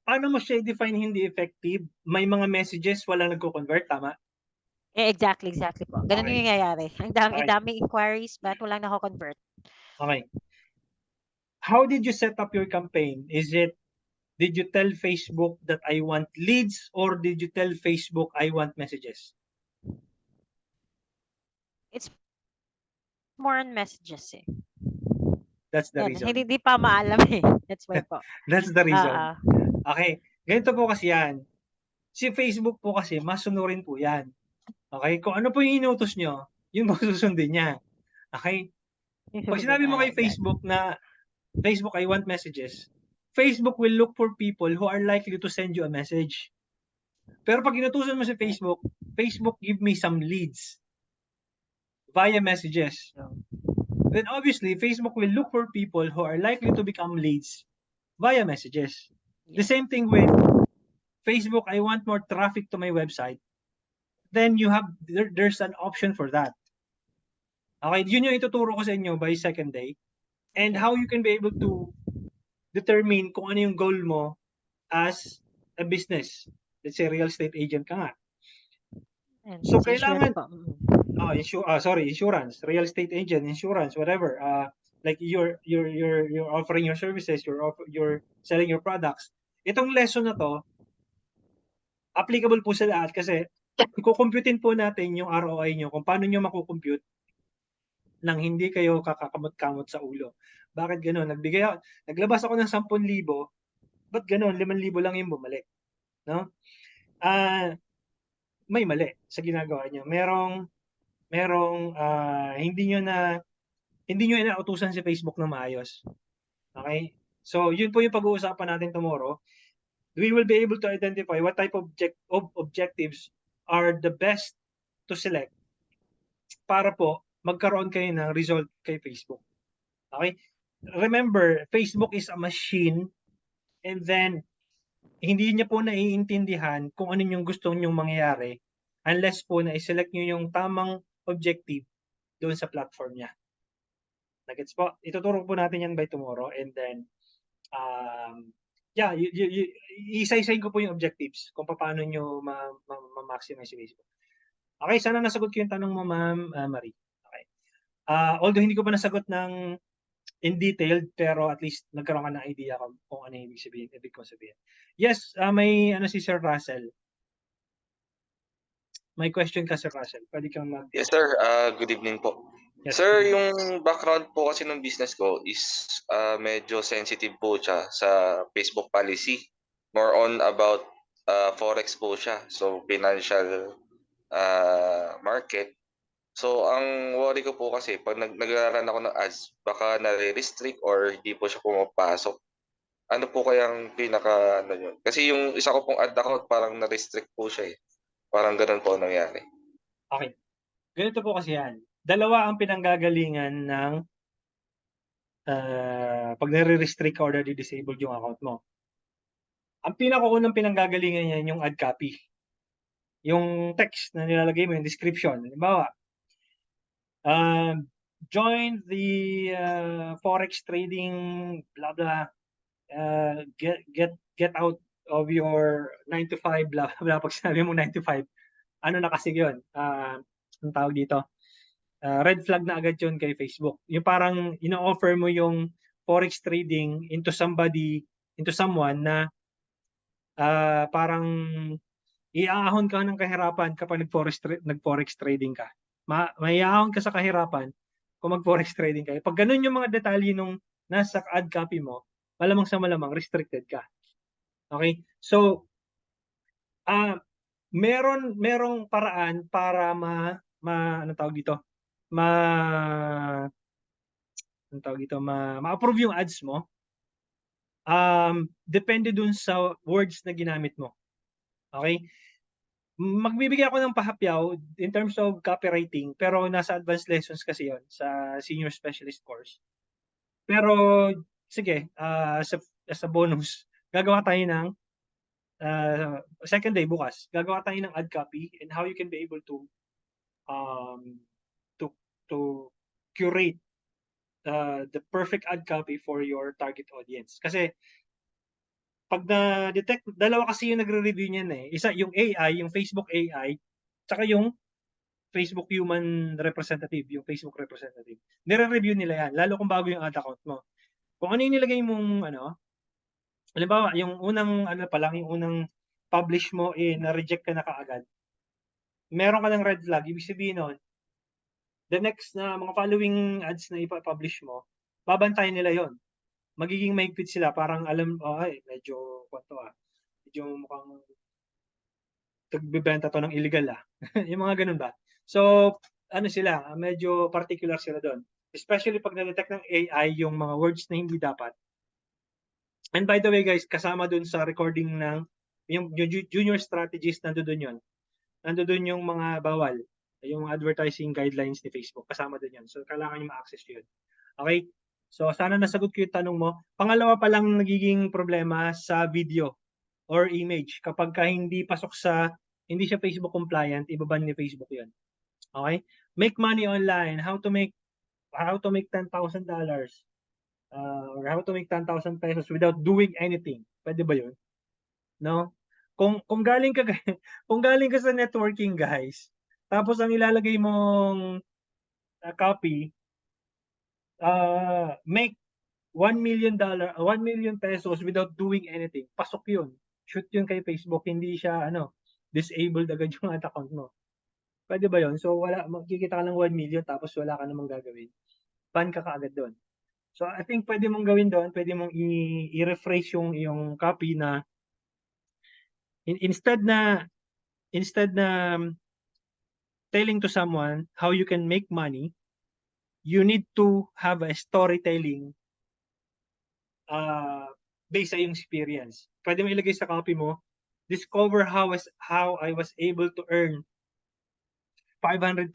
Paano mo siya i-define hindi effective? May mga messages walang nagko-convert, tama? Exactly po. Ganun Okay. yung nangyayari. Ang Okay. daming inquiries but walang nako-convert. Okay. How did you set up your campaign? Did you tell Facebook that I want leads, or did you tell Facebook I want messages? It's more on messages eh. That's the Yan, reason. hindi pa maalam eh. That's why po. That's the reason. Ah, Okay. Ganito po kasi yan. Si Facebook po kasi, masunurin po yan. Okay? Kung ano po yung inutos nyo, yun po susundin niya. Okay? Pag sinabi mo kay Facebook na, Facebook, I want messages, Facebook will look for people who are likely to send you a message. Pero pag inutusan mo si Facebook, Facebook give me some leads via messages. Then obviously, Facebook will look for people who are likely to become leads via messages. The same thing with Facebook, I want more traffic to my website. Then there's an option for that. Okay, yun yung ituturo ko sa inyo by second day. And Okay. how you can be able to determine kung ano yung goal mo as a business. Let's say real estate agent ka nga. And So sa insurance kailangan, po. insurance, real estate agent, insurance, whatever. Like you're offering your services, you're selling your products. Itong lesson na to, applicable po sa lahat kasi kukumputin po natin yung ROI nyo kung paano nyo makukompute nang hindi kayo kakakamot-kamot sa ulo. Bakit gano'n? Naglabas ako ng 10,000, ba't gano'n? 5,000 lang yung bumalik. No? May mali sa ginagawa nyo. Hindi nyo inautusan si Facebook na maayos. Okay? So, yun po yung pag-uusapan natin tomorrow. We will be able to identify what type of objectives are the best to select para po magkaroon kayo ng result kay Facebook. Okay? Remember, Facebook is a machine, and then hindi niya po naiintindihan kung ano yung gusto nyong mangyayari unless po na i-select nyo yung tamang objective doon sa platform niya. Nagets po? Ituturo po natin yan by tomorrow, and then isa-isahin ko po yung objectives kung paano nyo ma-maximize si Facebook. Okay, sana nasagot ko yung tanong mo, Ma'am Marie. Okay. Although hindi ko pa nasagot ng in detail, pero at least nagkaroon ka ng idea kung ano yung ibig ko sabihin. Yes, may si Sir Russell. May question ka, Sir Russell. Pwede kang mag... Yes, sir. Good evening po. Yes, Sir, good evening. yung background po kasi ng business ko is medyo sensitive po siya sa Facebook policy. More on about forex po siya. So, financial market. So, ang worry ko po kasi pag nag-run ako ng ads, baka nare-restrict or hindi po siya pumapasok. Ano po kayang yun? Kasi yung isa ko pong ad account parang na-restrict po siya eh. Parang ganun po nangyari. Okay. Ganito po kasi yan. Dalawa ang pinanggagalingan ng pag nare-restrict ka or nare-disabled yung account mo. Ang pinakaunang pinanggagalingan niyan yung ad copy. Yung text na nilalagay mo, yung description. Halimbawa, join the forex trading, blah blah. Get out of your 9 to 5, blah blah. Pag sinabi mo 9 to 5, ano na kasi yun? Ang tawag dito? Red flag na agad yun kay Facebook. Yung parang ino-offer mo yung forex trading into someone na parang iaahon ka ng kahirapan kapag nag-forex trading ka. Maiahon ka sa kahirapan kung mag-forex trading ka. Pag ganun yung mga detalye nung nasa ad copy mo, malamang sa malamang restricted ka. Okay? So, merong paraan para ano tawag dito? Ano tawag dito? Ma-approve yung ads mo. Depende dun sa words na ginamit mo. Okay? Magbibigay ako ng pahapyaw in terms of copywriting, pero nasa advanced lessons kasi yon sa senior specialist course. Pero sige, as a bonus, gagawa tayo ng second day bukas. Gagawa tayo ng ad copy and how you can be able to um to to curate the perfect ad copy for your target audience. Kasi pag na-detect, dalawa kasi yung nagre-review niyan eh. Isa yung AI, yung Facebook AI, tsaka yung Facebook human representative, yung Facebook representative. Nire-review nila yan, lalo kung bago yung ad account mo. Kung ano yung nilagay mong halimbawa, yung unang pa lang, yung unang publish mo na-reject ka na kaagad. Meron ka ng red flag, ibig sabihin nun, the next na mga following ads na ipa-publish mo, babantayan nila yon. Magiging mahigpit sila, parang alam, medyo medyo mukhang nagbebenta to ng illegal yung mga ganun ba. So, ano sila, medyo particular sila doon. Especially pag na-detect ng AI yung mga words na hindi dapat. And by the way guys, kasama doon sa recording ng yung junior strategies, nandoon yun. Nandoon yung mga bawal, yung advertising guidelines ni Facebook, kasama doon yun. So, kailangan nyo ma-access yun. Okay? So, sana nasagot ko yung tanong mo. Pangalawa pa lang nagiging problema sa video or image kapag hindi siya Facebook compliant, ibaban ni Facebook 'yun. Okay? Make money online, how to make $10,000 or how to make 10,000 pesos without doing anything. Pwede ba 'yun? No? Kung galing ka kung galing ka sa networking guys, tapos ang ilalagay mong copy make $1 million without doing anything. Pasok 'yun. Shoot 'yun kay Facebook, hindi siya disabled agad yung account mo. Pwede ba yun? So, magkikita ka ng 1 million tapos wala ka namang gagawin. Ban ka kaagad doon. So, I think pwede mong gawin doon, pwede mong i-rephrase yung copy na instead na telling to someone how you can make money, you need to have a storytelling based sa iyong experience. Pwede mo ilagay sa copy mo, discover how I was able to earn 500,000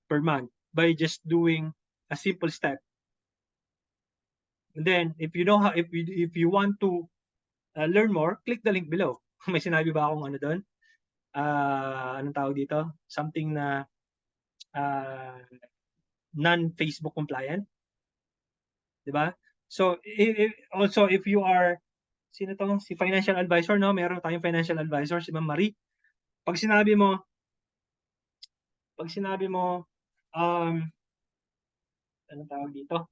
per month by just doing a simple step. And then, if you want to learn more, click the link below. May sinabi ba akong ano doon? Anong tawag dito? Something na non-Facebook compliant? 'Di ba? So, also if you are sino to? Si financial advisor, no? Meron tayong financial advisor, si Ma'am Marie. Pag sinabi mo anong tawag dito?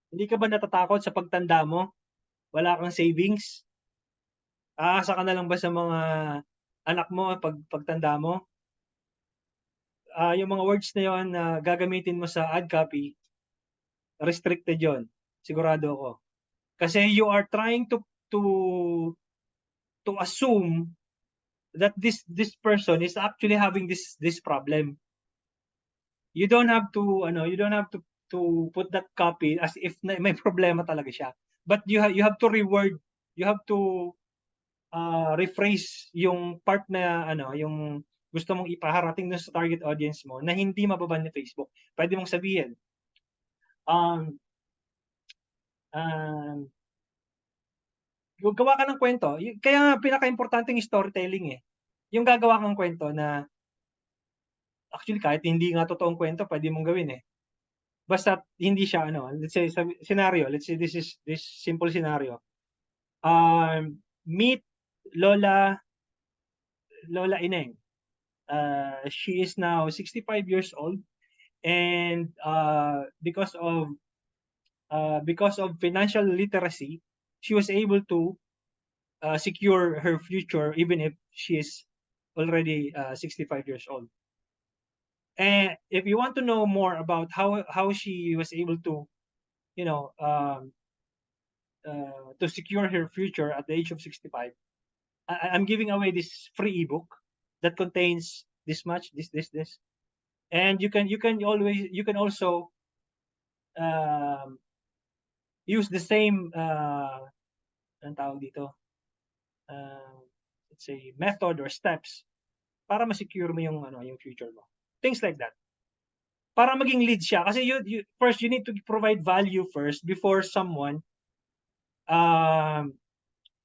Hindi ka ba natatakot sa pagtanda mo? Wala kang savings? Aasa ka na lang ba sa mga anak mo pagtanda mo? Yung mga words na yon na gagamitin mo sa ad copy, restricted yon. Sigurado ako. Kasi you are trying to assume that this person is actually having this problem. You don't have to put that copy as if may problema talaga siya. But you have to rephrase yung part na yung gusto mong ipaharating dun sa target audience mo na hindi mababan ni Facebook. Pwede mong sabihin, gawa ka ng kwento. Kaya nga pinaka-importante ng storytelling eh. Yung gagawa kang kwento na Actually, kahit hindi nga totoong kwento, pwede mong gawin eh. Basta hindi siya ano, let's say scenario, let's say this simple scenario. Meet Lola Ineng. She is now 65 years old, and because of financial literacy, she was able to secure her future even if she is already 65 years old. And if you want to know more about how she was able to, you know, to secure her future at the age of 65, I'm giving away this free ebook that contains this much, this, and you can also use the same anong tawag dito, let's say method or steps para ma-secure mo yung ano, yung future mo. Things like that. Para maging lead siya kasi first you need to provide value first before someone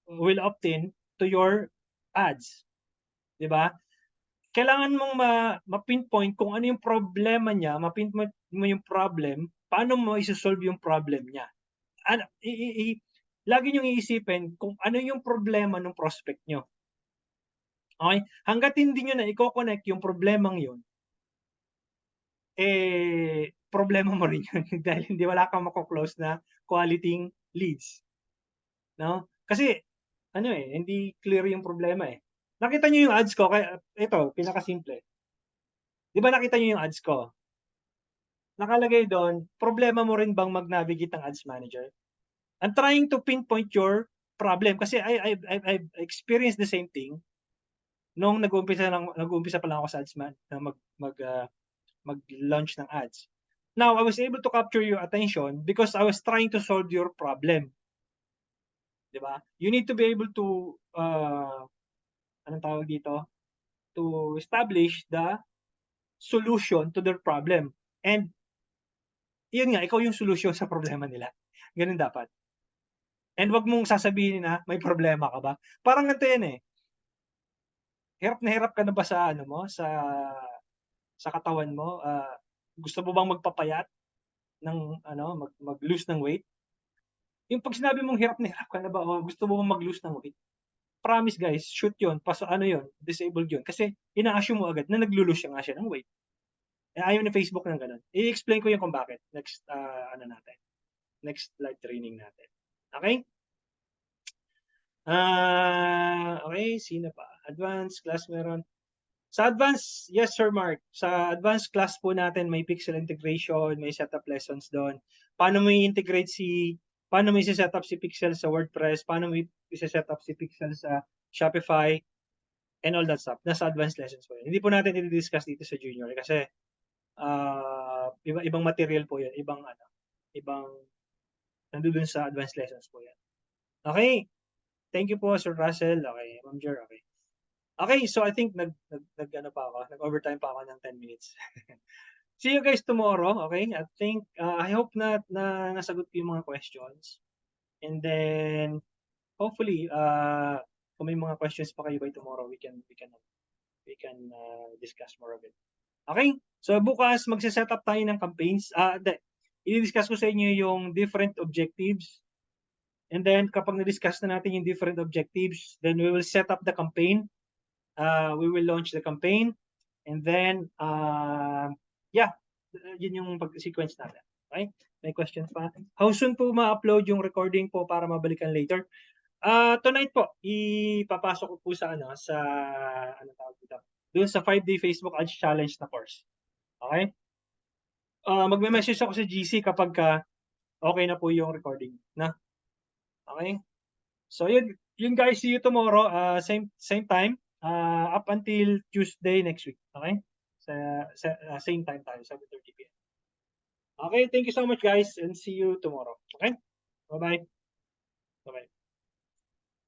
will opt in to your ads. 'Di ba? Kailangan mong ma-pinpoint kung ano yung problema niya, ma-pinpoint mo yung problem, paano mo iso-solve yung problem niya. Ano, lagi niyong iisipin kung ano yung problema ng prospect niyo. Okay? Hangga't hindi niyo na i-connect yung problemang yun, problema mo rin yun dahil wala kang mako-close na quality leads. No? Kasi hindi clear yung problema eh. Nakita niyo yung ads ko, kaya ito, pinakasimple. 'Di ba nakita niyo yung ads ko? Nakalagay doon, problema mo rin bang mag-navigate ng ads manager? I'm trying to pinpoint your problem kasi I've experienced the same thing nung nag-uumpisa pa lang ako sa ads man na mag-launch ng ads. Now, I was able to capture your attention because I was trying to solve your problem. 'Di ba? You need to be able to anong tawag dito? To establish the solution to their problem. And yun nga, ikaw yung solution sa problema nila. Ganun dapat. And wag mong sasabihin na may problema ka ba? Parang ganito yan eh. Hirap na hirap ka na ba sa ano mo, sa katawan mo? Gusto mo bang magpapayat ng mag-lose ng weight? Yung pag sinabi mong hirap na hirap ka na ba o gusto mo bang mag-lose ng weight? Promise guys, shoot yun, yun, disabled yun. Kasi ina-assume mo agad na naglo-lose siya nga siya ng weight. Ayaw ni Facebook ng ganun. I-explain ko yung kung bakit. Next, next live training natin. Okay? Okay, sino pa? Advanced class meron. Sa advanced, yes Sir Mark, sa advanced class po natin may pixel integration, may setup lessons doon. Paano mo paano mo i-set up si Pixel sa WordPress, paano mo i-set up si Pixel sa Shopify, and all that stuff. Nasa advanced lessons po yun. Hindi po natin i-discuss dito sa junior kasi ibang material po yan, ibang nandoon sa advanced lessons po yan. Okay? Thank you po, Sir Russell. Okay, Ma'am Jer, okay. Okay, so I think nag-overtime pa ako ng 10 minutes. See you guys tomorrow, okay? I hope na nasagot ko yung mga questions. And then hopefully kung may mga questions pa kayo by tomorrow, we can discuss more of it. Okay? So bukas magse-set up tayo ng campaigns. I-discuss ko sa inyo yung different objectives. And then kapag na-discuss na natin yung different objectives, then we will set up the campaign. We will launch the campaign. And then yun yung pag-sequence natin. Okay? May questions pa? How soon po ma-upload yung recording po para mabalikan later? Tonight po, ipapasok ko po sa tawag dito? Doon sa 5-day Facebook Ads Challenge na course. Okay? Magme-message ako sa GC kapag okay na po yung recording. Na? Okay? So yun guys, see you tomorrow, same time, up until Tuesday next week. Okay? Same time tayo, 7:30 p.m. Okay, thank you so much guys and see you tomorrow. Okay? Bye-bye. Bye-bye.